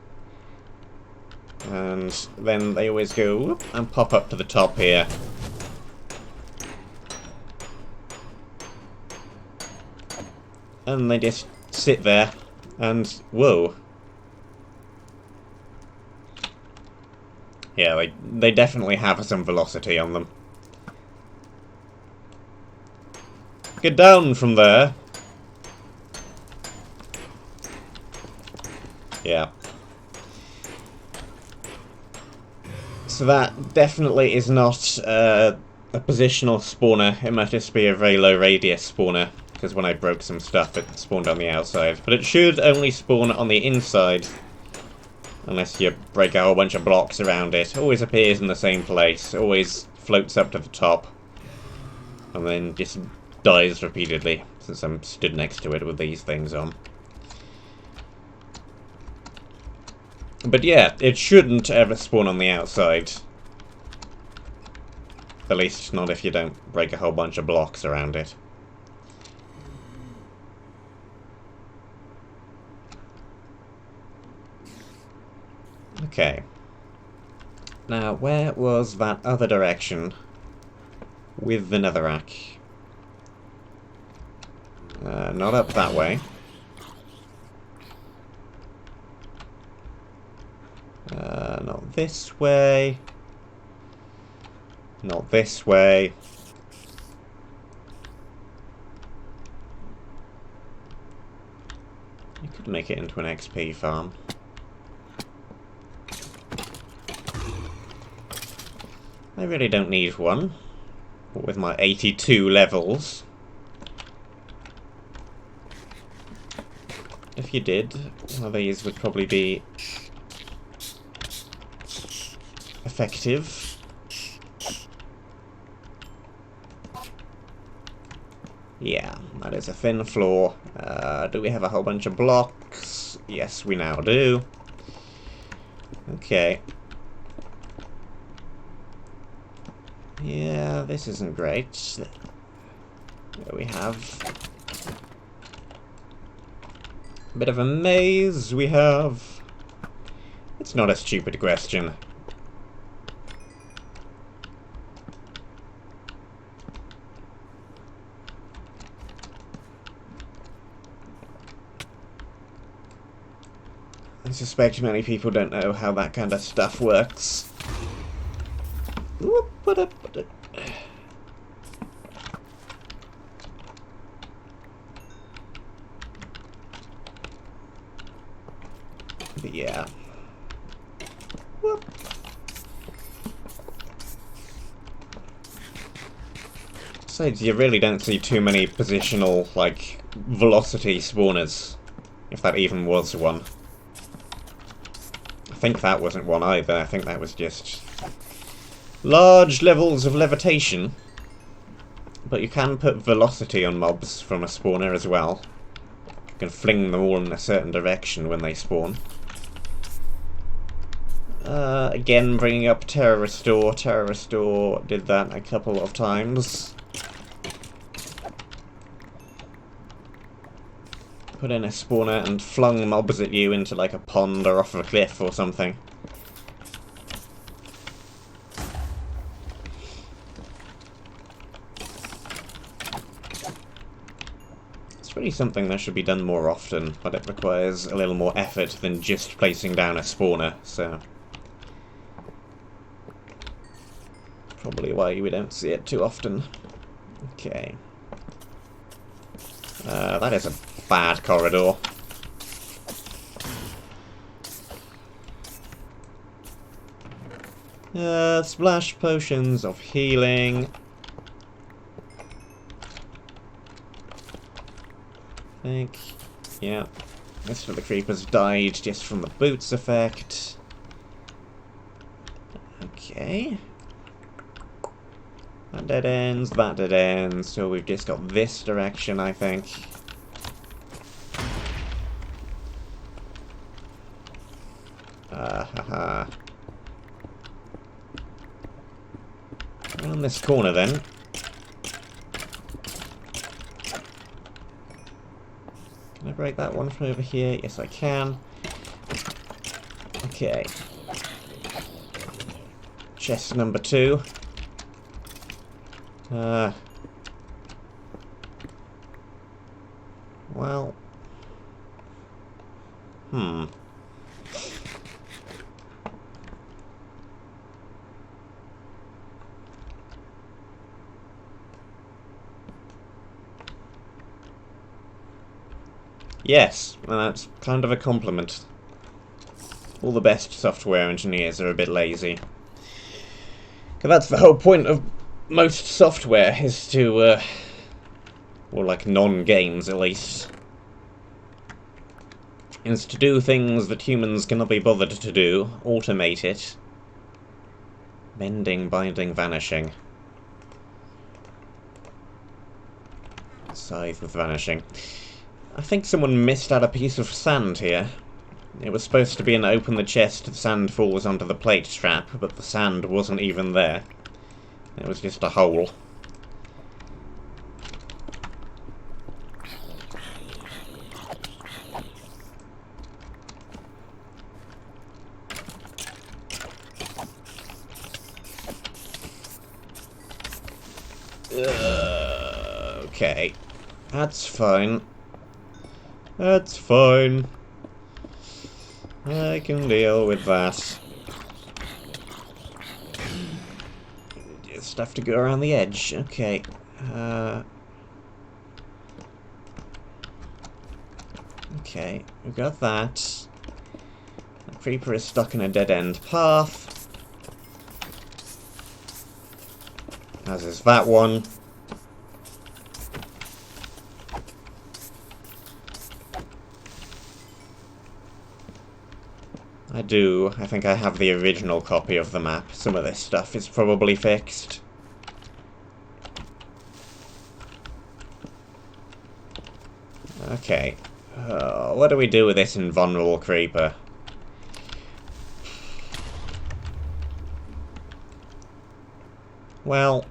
And then they always go whoop, and pop up to the top here. And they just sit there, and whoa. Yeah, they definitely have some velocity on them. Get down from there. Yeah. So that definitely is not a positional spawner. It might just be a very low radius spawner, because when I broke some stuff it spawned on the outside. But it should only spawn on the inside, unless you break a whole bunch of blocks around it. Always appears in the same place, always floats up to the top, and then just dies repeatedly, since I'm stood next to it with these things on. But yeah, it shouldn't ever spawn on the outside. At least not if you don't break a whole bunch of blocks around it. Okay. Now, where was that other direction with the netherrack? Not up that way. Not this way. Not this way. You could make it into an XP farm. I really don't need one. With my 82 levels. If you did, one of these would probably be effective. Yeah, that is a thin floor. Do we have a whole bunch of blocks? Yes, we now do. Okay. Yeah, this isn't great. There we have a bit of a maze. We have... It's not a stupid question. I suspect many people don't know how that kind of stuff works. But yeah. Whoop. Besides, you really don't see too many positional, like, velocity spawners. If that even was one. I think that wasn't one either. I think that was just large levels of levitation. But you can put velocity on mobs from a spawner as well. can fling them all in a certain direction when they spawn. Again, bringing up Terror Restore. Terror Restore did that a couple of times. Put in a spawner and flung mobs at you into like a pond or off a cliff or something. It's really something that should be done more often, but it requires a little more effort than just placing down a spawner, so... probably why we don't see it too often. Okay. That is a bad corridor. Splash potions of healing. I think, yeah. Most of the creepers died just from the boots effect. Okay. That dead ends, that dead ends, so we've just got this direction, I think. Haha. Around this corner then. Can I break that one from over here? Yes, I can. Okay. Chest number 2. Well. Yes, and that's kind of a compliment. All the best software engineers are a bit lazy. 'Cause that's the whole point of most software, is to, or like non-games at least, is to do things that humans cannot be bothered to do, automate it. Mending, binding, vanishing. Scythe with vanishing. I think someone missed out a piece of sand here. It was supposed to be an open the chest, the sand falls onto the plate trap, but the sand wasn't even there. It was just a hole. Okay. That's fine. That's fine. I can deal with that. Just have to go around the edge. Okay. Okay, we've got that. The creeper is stuck in a dead-end path. As is that one. I think I have the original copy of the map. Some of this stuff is probably fixed. Okay. What do we do with this invulnerable creeper? Well...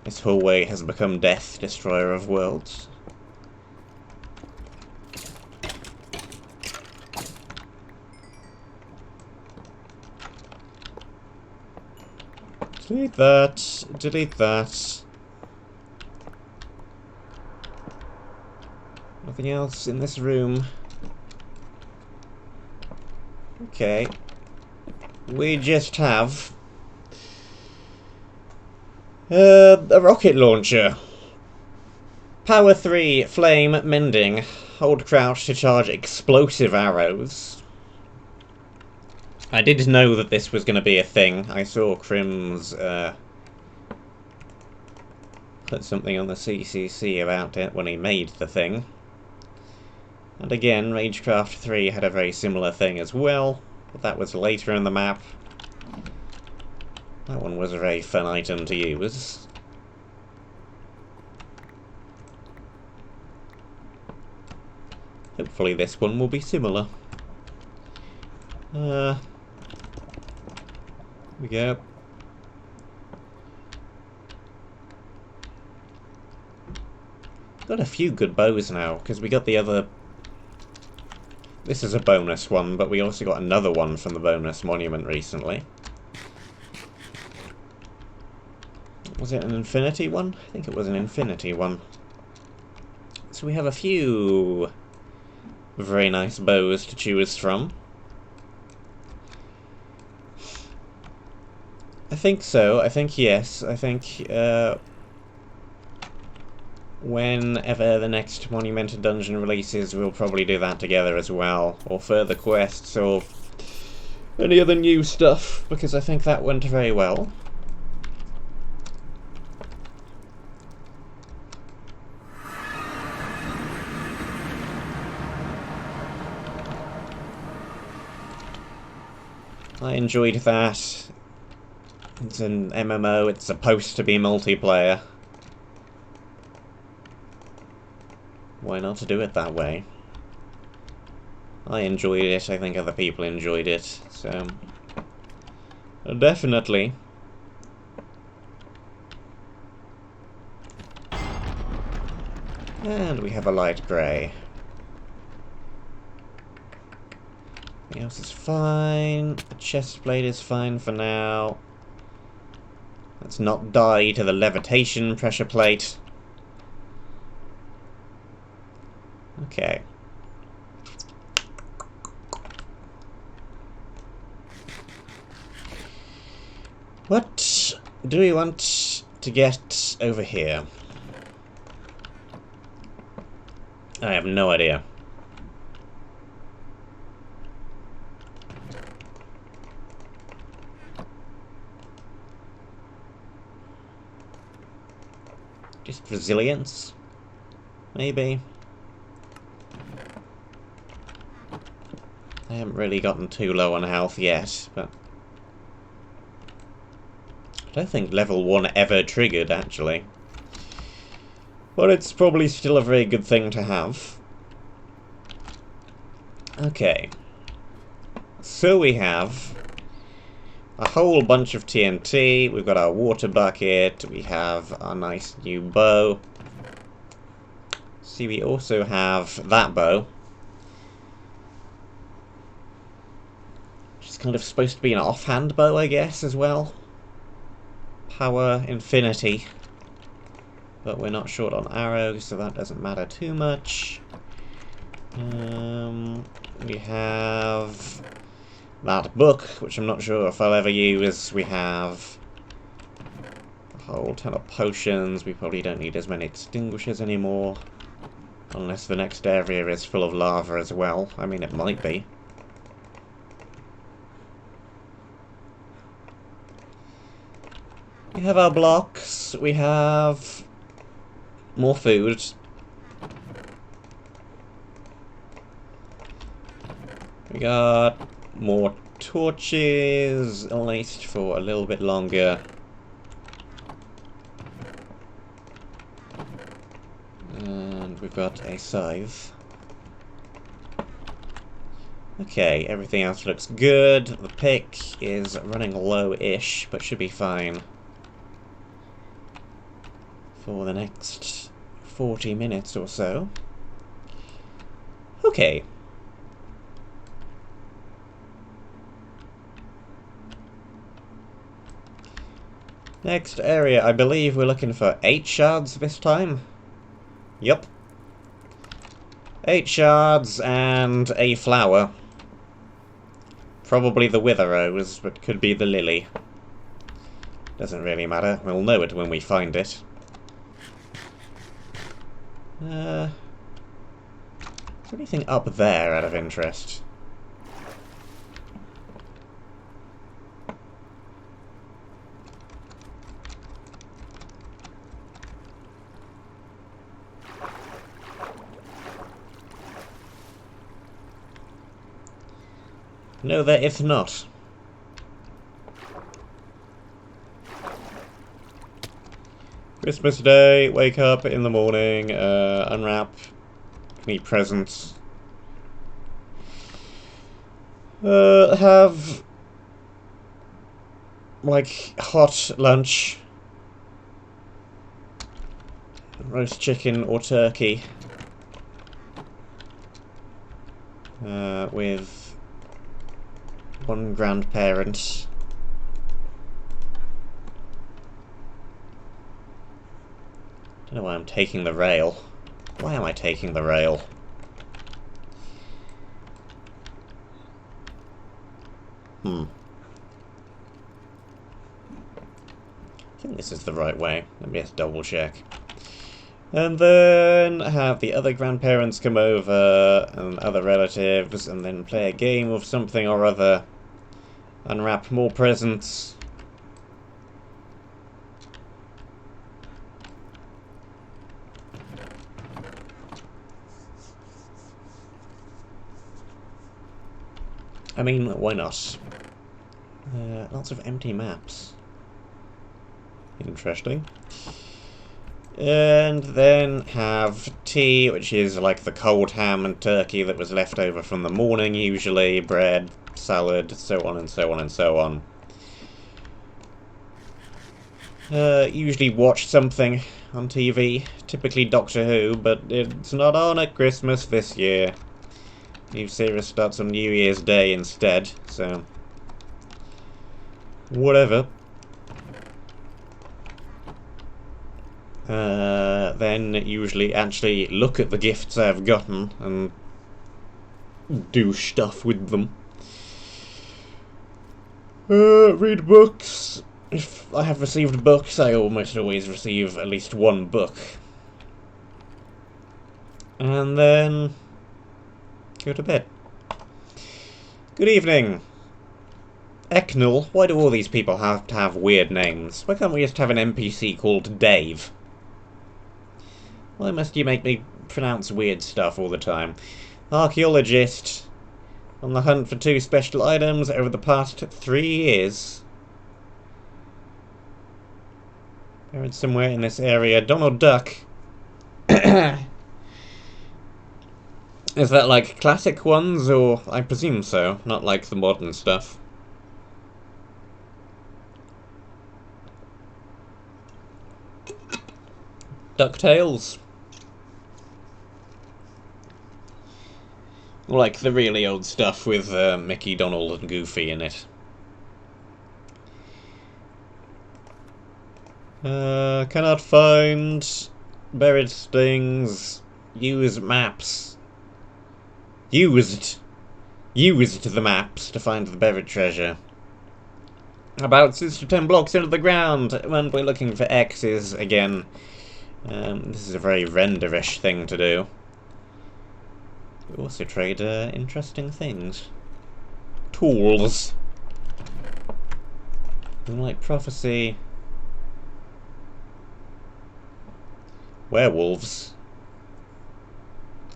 this hallway has become Death, Destroyer of Worlds. Delete that. Delete that. Nothing else in this room. Okay. We just have a rocket launcher. Power 3, flame, mending. Hold crouch to charge explosive arrows. I did know that this was going to be a thing. I saw Crims put something on the CCC about it when he made the thing. And again, Ragecraft 3 had a very similar thing as well, but that was later in the map. That one was a very fun item to use. Hopefully this one will be similar. Here we go. Got a few good bows now, because we got the other... This is a bonus one, but we also got another one from the bonus monument recently. Was it an infinity one? I think it was an infinity one. So we have a few very nice bows to choose from. I think so. I think yes. I think whenever the next Monumented Dungeon releases, we'll probably do that together as well. Or further quests, or any other new stuff, because I think that went very well. I enjoyed that. It's an MMO, it's supposed to be multiplayer. Why not do it that way? I enjoyed it, I think other people enjoyed it, so... Definitely. And we have a light grey. Everything else is fine. The chest plate is fine for now. Let's not die to the levitation pressure plate. Okay. What do we want to get over here? I have no idea. Just resilience? Maybe? I haven't really gotten too low on health yet, but... I don't think level 1 ever triggered, actually. But it's probably still a very good thing to have. Okay. So we have a whole bunch of TNT, we've got our water bucket, we have our nice new bow. See, we also have that bow. Which is kind of supposed to be an offhand bow, I guess, as well. Power infinity. But we're not short on arrows, so that doesn't matter too much. We have that book, which I'm not sure if I'll ever use. We have a whole ton of potions. We probably don't need as many extinguishers anymore. Unless the next area is full of lava as well. I mean, it might be. We have our blocks. We have more food. We got more torches, at least for a little bit longer. And we've got a scythe. Okay, everything else looks good. The pick is running low-ish, but should be fine for the next 40 minutes or so. Okay. Next area, I believe we're looking for 8 shards this time. Yup. 8 shards and a flower. Probably the wither rose, but could be the lily. Doesn't really matter, we'll know it when we find it. Is there anything up there out of interest? No, there is not. Christmas Day, wake up in the morning, unwrap, meet presents, Have like hot lunch, roast chicken or turkey, with one grandparent. Don't know why I'm taking the rail. Why am I taking the rail? I think this is the right way. Let me just double check. And then have the other grandparents come over, and other relatives, and then play a game of something or other. Unwrap more presents. I mean, why not? Lots of empty maps. Interesting. And then have tea, which is like the cold ham and turkey that was left over from the morning, usually, bread, salad, so on and so on and so on. Usually watch something on TV, typically Doctor Who, but it's not on at Christmas this year. New series starts on New Year's Day instead, so whatever. Then usually actually look at the gifts I've gotten and do stuff with them. Read books. If I have received books, I almost always receive at least one book. And then go to bed. Good evening. Eknal, why do all these people have to have weird names? Why can't we just have an NPC called Dave? Why must you make me pronounce weird stuff all the time? Archaeologist. On the hunt for 2 special items over the past 3 years. Buried somewhere in this area. Donald Duck. Is that like classic ones, or I presume so, not like the modern stuff? DuckTales. Like the really old stuff with Mickey, Donald, and Goofy in it. Cannot find buried things. Use maps. Used the maps to find the buried treasure. About 6 to 10 blocks into the ground. When we're looking for X's again. This is a very renderish thing to do. We also trade interesting things. Tools. Moonlight Prophecy. Werewolves.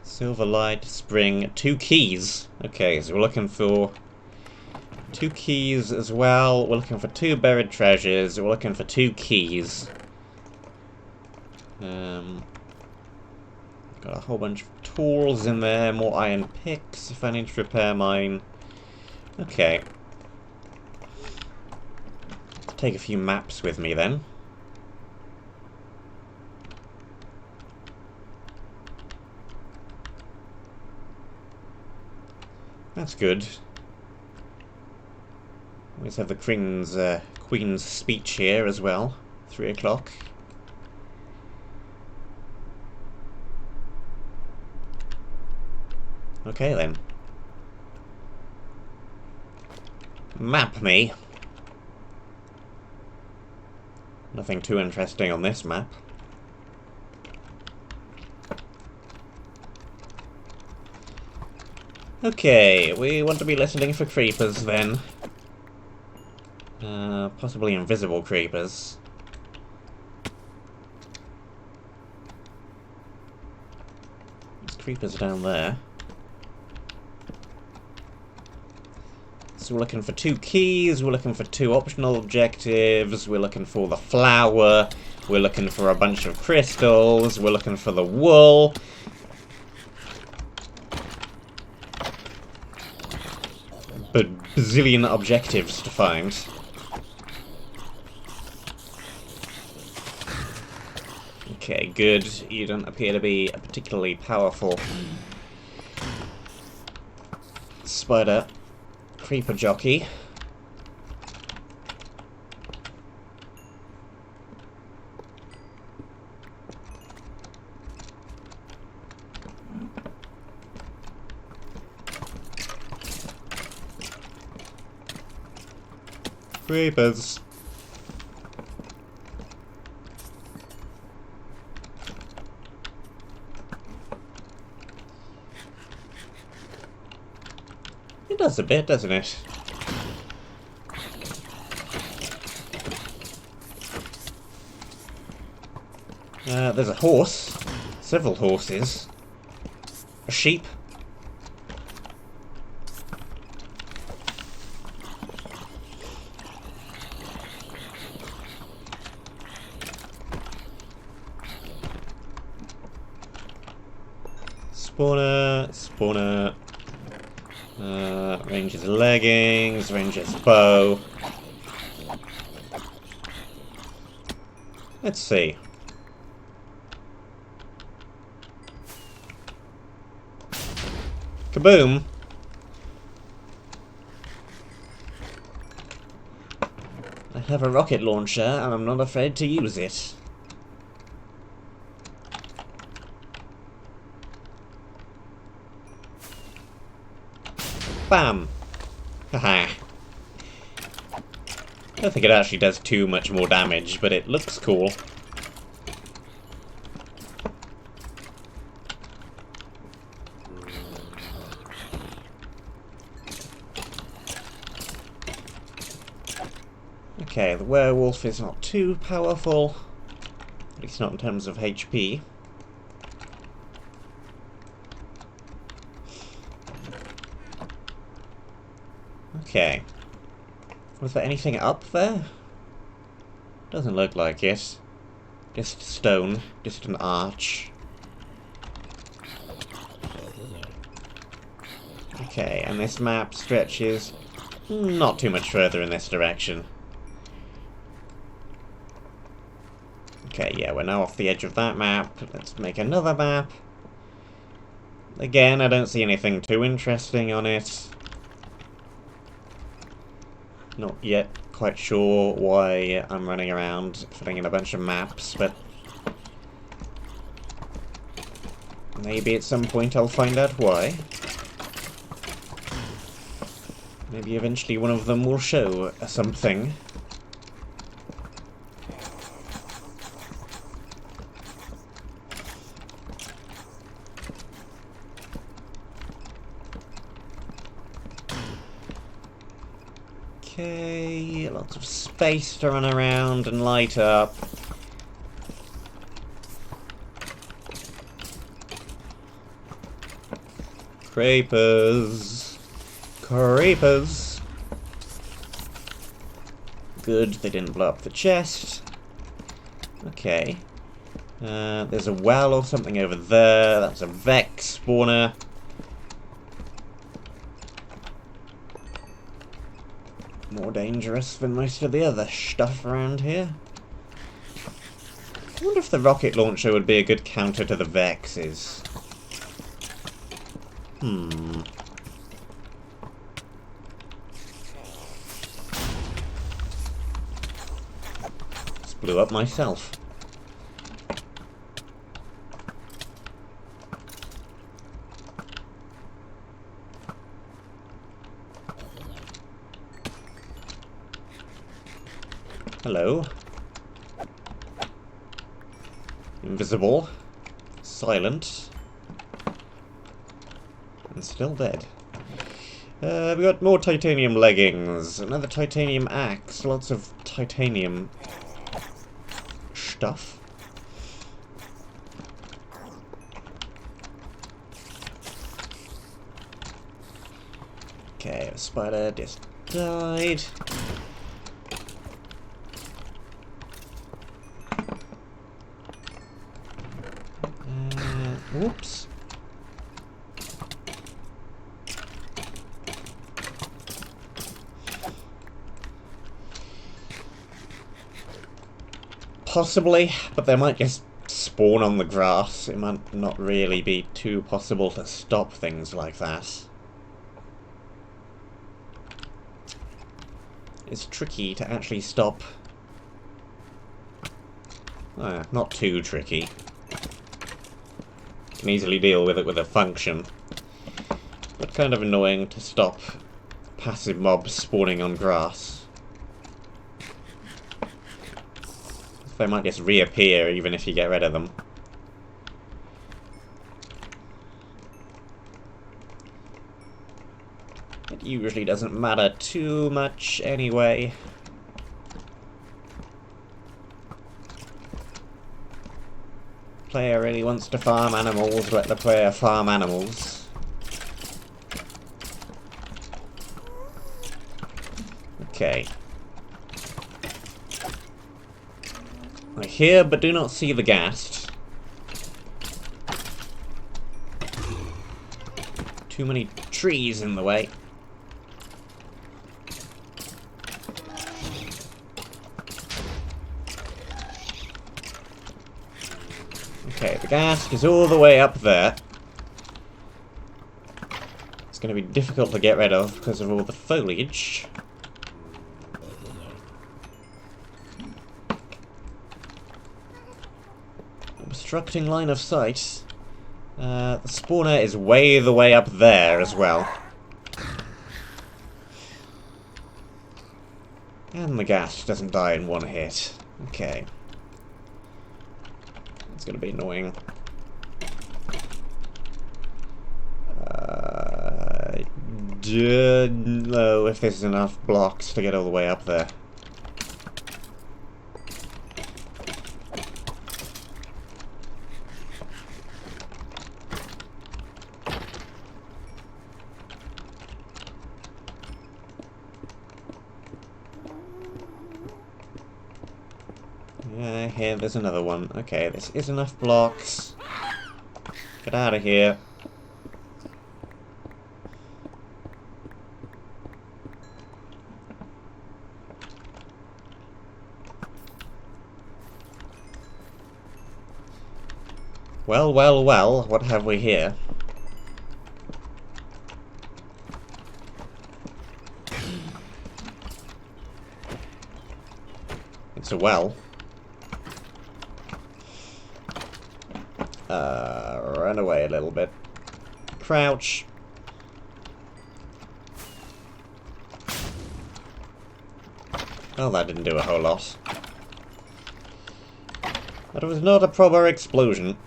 Silverlight Spring. 2 keys. Okay, so we're looking for 2 keys as well. We're looking for 2 buried treasures. We're looking for 2 keys. Got a whole bunch of tools in there, more iron picks if I need to repair mine. Okay. Take a few maps with me then. That's good. Always have the Queen's speech here as well. 3 o'clock. Okay then. Map me. Nothing too interesting on this map. Okay, we want to be listening for creepers then. Possibly invisible creepers. There's creepers down there. So we're looking for 2 keys, we're looking for 2 optional objectives, we're looking for the flower, we're looking for a bunch of crystals, we're looking for the wool. a bazillion objectives to find. Okay, good. You don't appear to be a particularly powerful spider creeper jockey. Creepers. It does a bit, doesn't it? There's a horse. Several horses. A sheep. Spawner. Ranger's leggings, Ranger's bow. Let's see. Kaboom! I have a rocket launcher and I'm not afraid to use it. Bam! Haha. I don't think it actually does too much more damage, but it looks cool. Okay, the werewolf is not too powerful. At least not in terms of HP. Okay. Was there anything up there? Doesn't look like it. Just stone. Just an arch. Okay, and this map stretches not too much further in this direction. Okay, yeah, we're now off the edge of that map. Let's make another map. Again, I don't see anything too interesting on it. Not yet quite sure why I'm running around filling in a bunch of maps, but maybe at some point I'll find out why. Maybe eventually one of them will show something. Okay, lots of space to run around and light up. Creepers. Creepers. Good, they didn't blow up the chest. Okay. There's a well or something over there. That's a Vex spawner. More dangerous than most of the other stuff around here. I wonder if the rocket launcher would be a good counter to the Vexes. Just blew up myself. Hello. Invisible. Silent. And still dead. We got more titanium leggings. Another titanium axe. Lots of titanium stuff. Okay, the spider just died. Whoops. Possibly, but they might just spawn on the grass. It might not really be too possible to stop things like that. It's tricky to actually stop. Not too tricky. You can easily deal with it with a function. But kind of annoying to stop passive mobs spawning on grass. They might just reappear even if you get rid of them. It usually doesn't matter too much anyway. Player really wants to farm animals, let the player farm animals. Okay. I hear but do not see the ghast. Too many trees in the way. Okay, the ghast is all the way up there. It's going to be difficult to get rid of because of all the foliage. Obstructing line of sight. The spawner is way the way up there as well. And the ghast doesn't die in one hit. Okay. It's gonna be annoying. Don't know if there's enough blocks to get all the way up there. Yeah, here, there's another one. Okay, this is enough blocks. Get out of here. Well, well, well, what have we here? It's a well. Run away a little bit. Crouch. Well, that didn't do a whole lot. But it was not a proper explosion.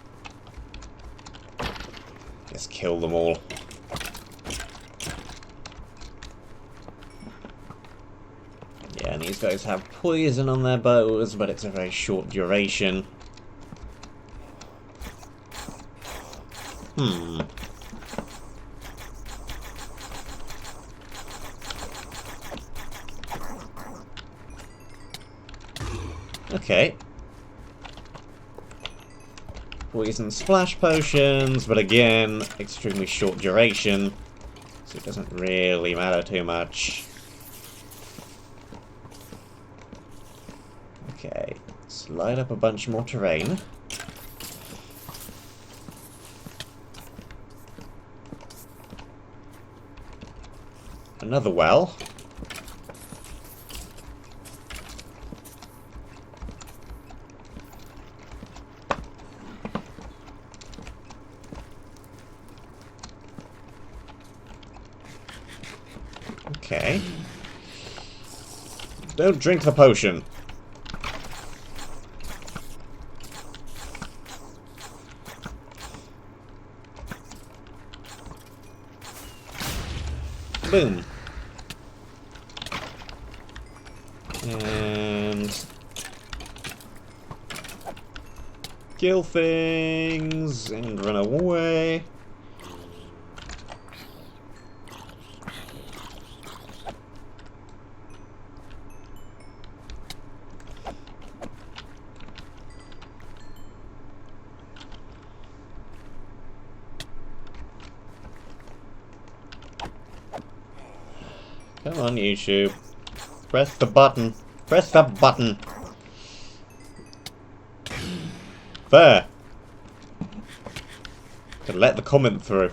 Just kill them all. Yeah, and these guys have poison on their bows, but it's a very short duration. Okay. Poison splash potions, but again, extremely short duration, so it doesn't really matter too much. Okay, let's light up a bunch more terrain. Another well. Okay. Don't drink the potion. Boom. And kill things and run away. Come on, YouTube. Press the button. Press the button. There! To let the comment through.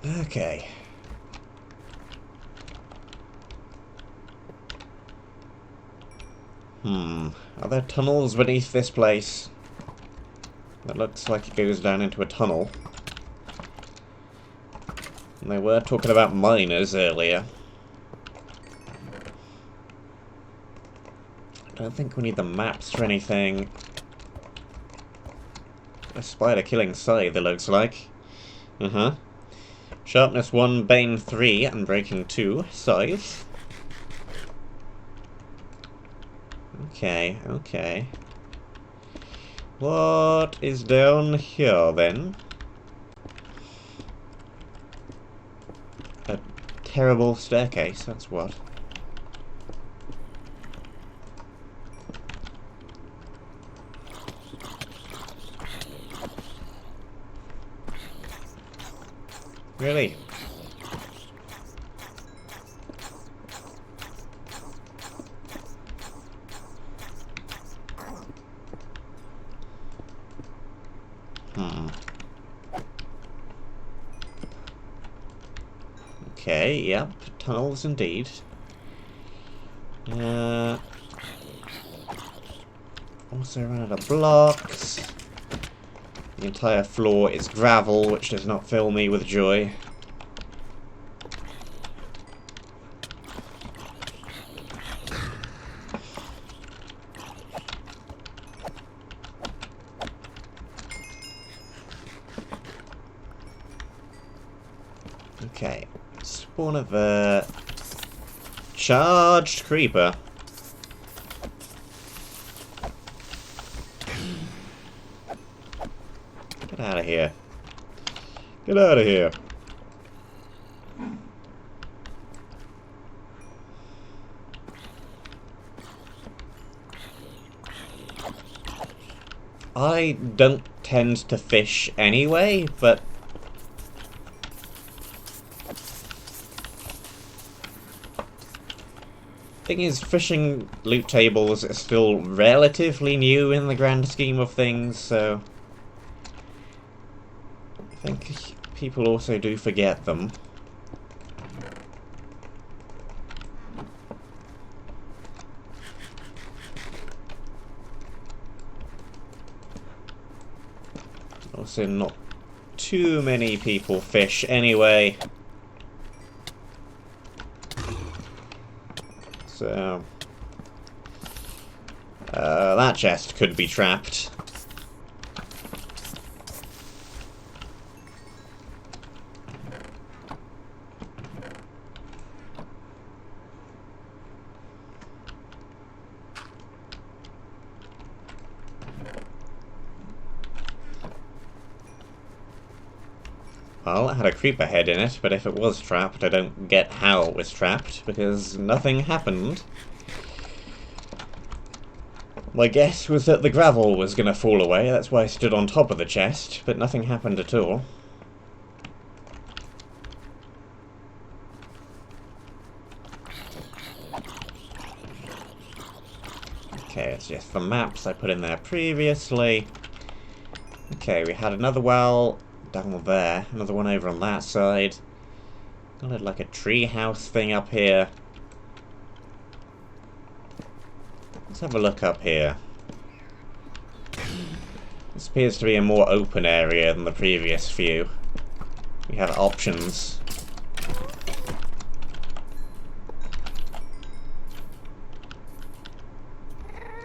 Okay. Are there tunnels beneath this place? That looks like it goes down into a tunnel. And they were talking about miners earlier. I don't think we need the maps for anything. A spider killing scythe, it looks like. Sharpness 1, Bane 3, and Breaking 2, scythe. Okay, okay. What is down here, then? A terrible staircase, that's what. Really? Okay, yep. Tunnels indeed. Also run out of blocks. The entire floor is gravel, which does not fill me with joy. Okay. Spawn of a charged creeper. Get out of here. Get out of here. I don't tend to fish anyway, but thing is, fishing loot tables are still relatively new in the grand scheme of things, so I think people also do forget them. Also, not too many people fish anyway. So, that chest could be trapped. Well, it had a creeper head in it, but if it was trapped, I don't get how it was trapped, because nothing happened. My guess was that the gravel was going to fall away, that's why I stood on top of the chest, but nothing happened at all. Okay, it's just the maps I put in there previously. Okay, we had another well down there, another one over on that side. Got like a tree house thing up here. Let's have a look up here. This appears to be a more open area than the previous few. We have options.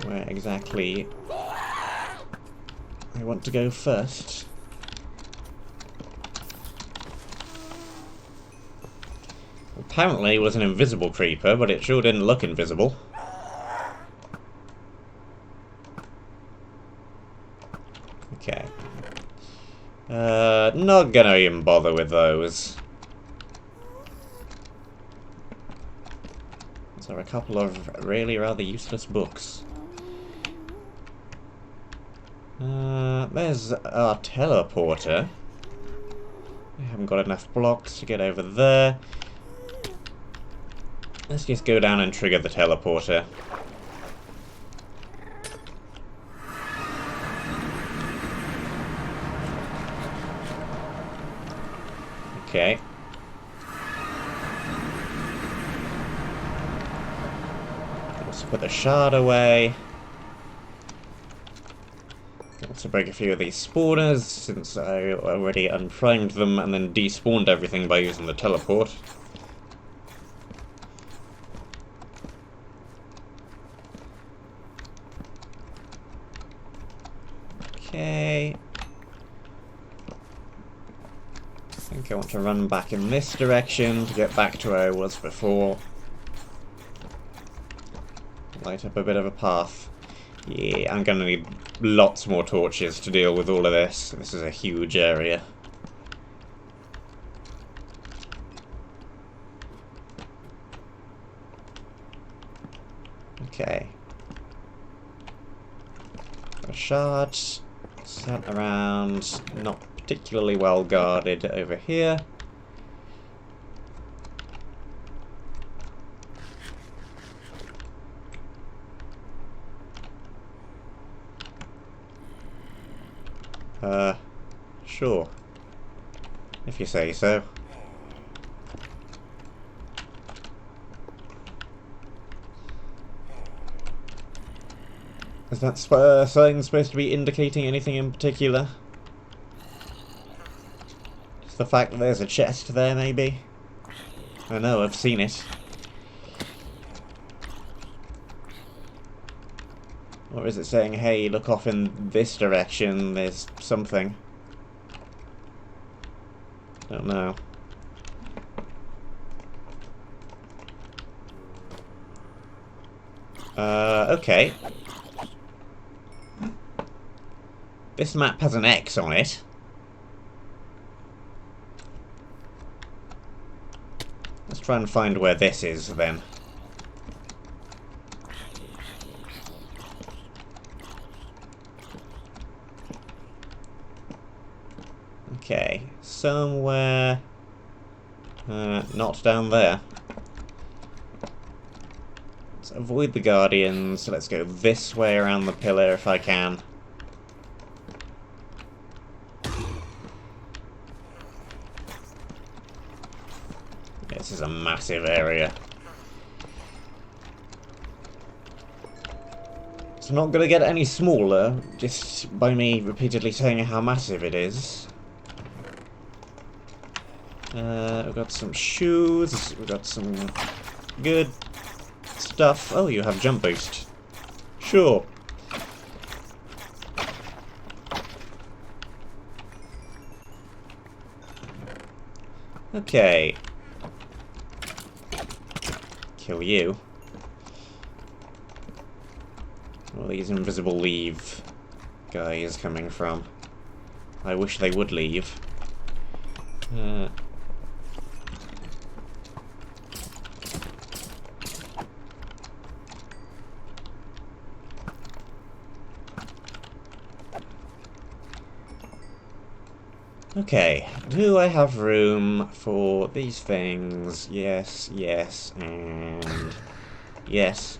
Where exactly I want to go first? Apparently it was an invisible creeper, but it sure didn't look invisible. Okay. Not gonna even bother with those. Those are a couple of really rather useless books. There's our teleporter. We haven't got enough blocks to get over there. Let's just go down and trigger the teleporter. Okay. Let's put the shard away. To break a few of these spawners, since I already unprimed them and then despawned everything by using the teleport. Okay. I think I want to run back in this direction to get back to where I was before. Light up a bit of a path. Yeah, I'm gonna need lots more torches to deal with all of this. This is a huge area. Okay. A shard set around, not particularly well guarded over here. Sure. If you say so. Is that sign supposed to be indicating anything in particular? Just the fact that there's a chest there, maybe? I know, I've seen it. Or is it saying, hey, look off in this direction, there's something? Don't know. Okay. This map has an X on it. Let's try and find where this is, then. Okay, somewhere... not down there. Let's avoid the Guardians. Let's go this way around the pillar if I can. This is a massive area. It's not going to get any smaller, just by me repeatedly saying how massive it is. We've got some shoes, we've got some good stuff. Oh, you have jump boost. Sure. Okay. Kill you. Where are these invisible leave guys coming from? I wish they would leave. Okay, do I have room for these things? Yes, yes, and yes.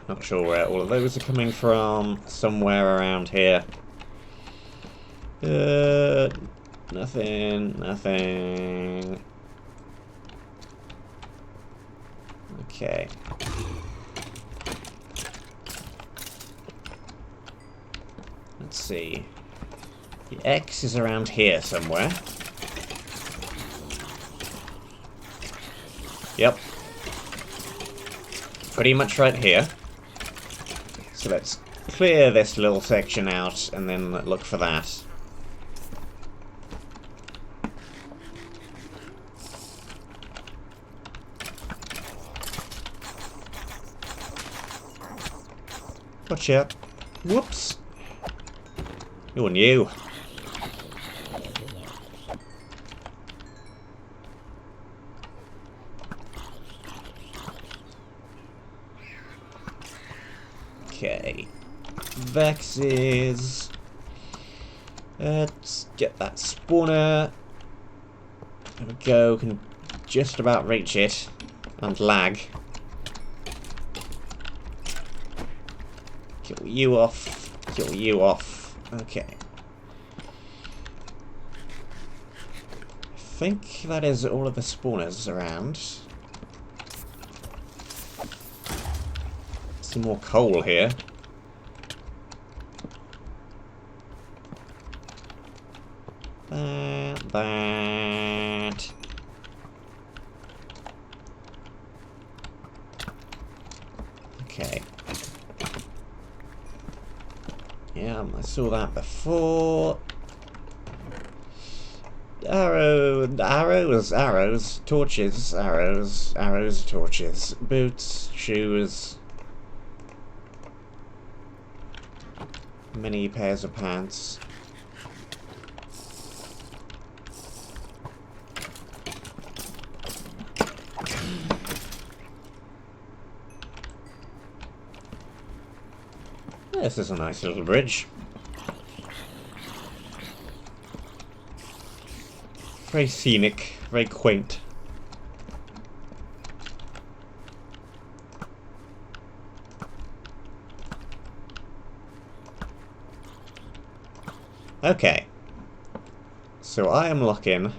Not sure where all of those are coming from. Somewhere around here. Nothing, nothing. Okay. Let's see. The X is around here somewhere. Yep. Pretty much right here. So let's clear this little section out and then look for that. Gotcha. Whoops. You're new. Okay. Vexes. Let's get that spawner. There we go. Can just about reach it. And lag. Kill you off. Kill you off. Okay. I think that is all of the spawners around. Some more coal here. That. Okay. Yeah, I saw that before. Arrows, torches, arrows, torches, boots, shoes, many pairs of pants. This is a nice little bridge. Very scenic, very quaint. Okay. So I am looking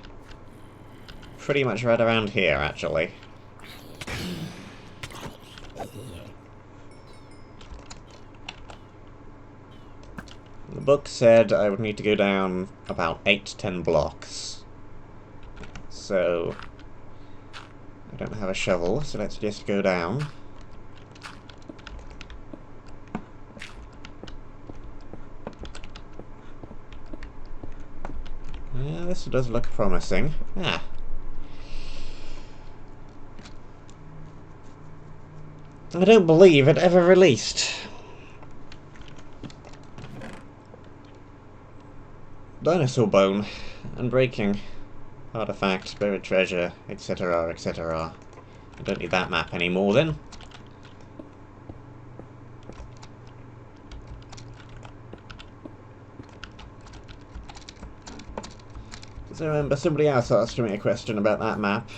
pretty much right around here, actually. The book said I would need to go down about 8 to 10 blocks. So I don't have a shovel, so let's just go down. Yeah, this does look promising. Ah. I don't believe it ever released. Dinosaur bone. Unbreaking. Artifact, buried treasure, etc, etc. I don't need that map anymore then. Because I remember somebody else asked me a question about that map.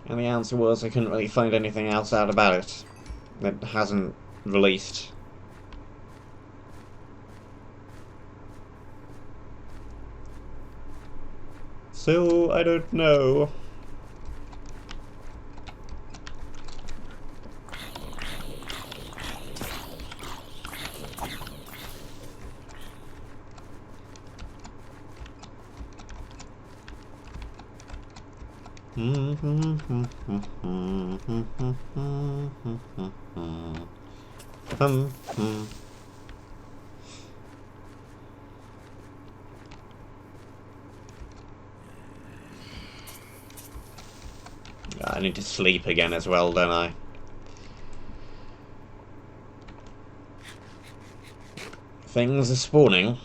And the answer was I couldn't really find anything else out about it that hasn't released. So, I don't know. I need to sleep again as well, don't I? Things are spawning.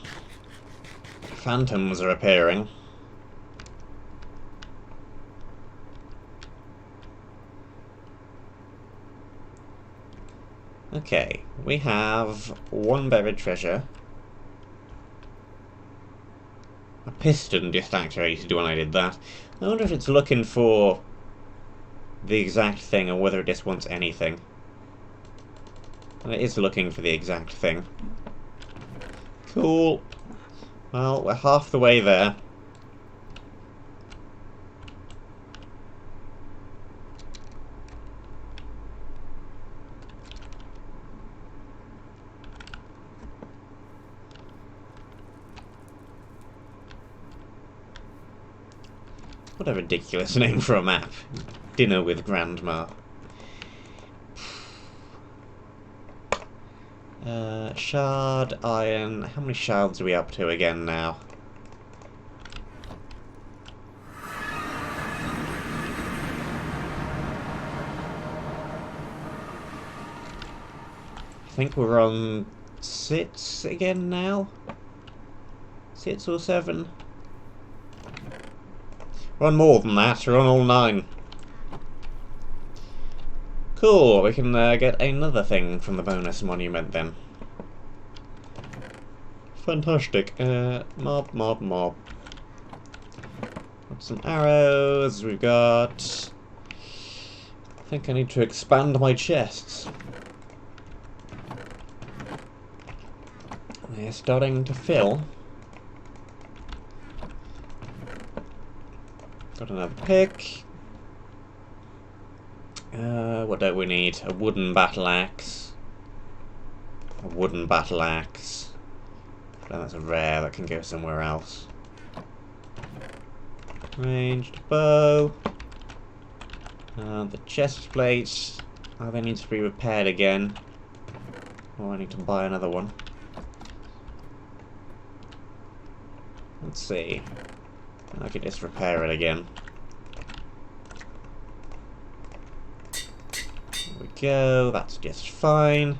Phantoms are appearing. Okay, we have one buried treasure. A piston just activated when I did that. I wonder if it's looking for the exact thing or whether it just wants anything. And it is looking for the exact thing. Cool. Well, we're half the way there. What a ridiculous name for a map. Dinner with Grandma. Shard, iron. How many shards are we up to again now? I think we're on 6 again now? 6 or 7? We're on more than that, we're on all 9. Cool, we can get another thing from the bonus monument then. Fantastic. Mob. Got some arrows, we've got... I think I need to expand my chests. They're starting to fill. Got another pick. What don't we need? A wooden battle axe. A wooden battle axe. That's a rare that can go somewhere else. Ranged bow. The chest plate. Oh, they need to be repaired again. Oh, I need to buy another one. Let's see. I could just repair it again. There we go, that's just fine.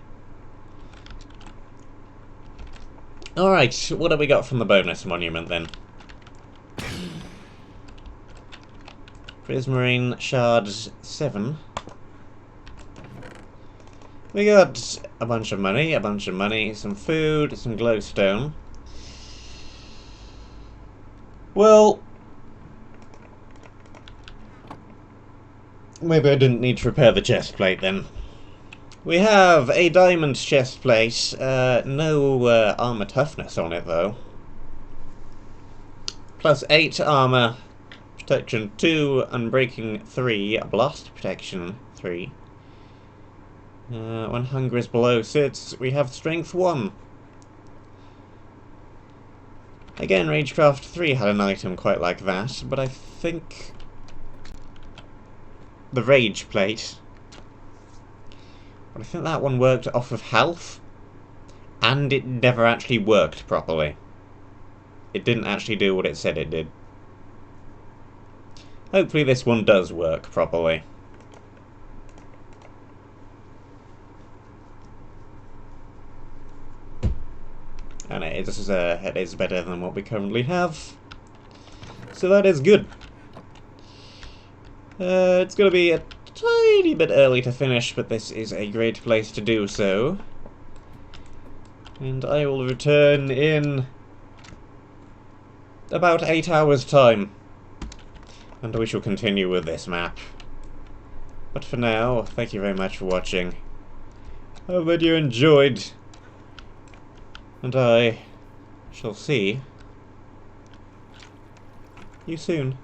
Alright, what have we got from the bonus monument then? Prismarine shards 7. We got a bunch of money, some food, some glowstone. Well, maybe I didn't need to repair the chest plate then. We have a diamond chest plate, no armor toughness on it though. Plus 8 armor, protection 2, unbreaking 3, blast protection 3. When hunger is below 6, we have strength 1. Again, Ragecraft 3 had an item quite like that, but I think the Rage Plate, but I think that one worked off of health, and it never actually worked properly. It didn't actually do what it said it did. Hopefully this one does work properly. And it is better than what we currently have. So that is good. It's going to be a tiny bit early to finish, but this is a great place to do so. And I will return in about 8 hours' time. And we shall continue with this map. But for now, thank you very much for watching. I hope that you enjoyed. And I shall see you soon.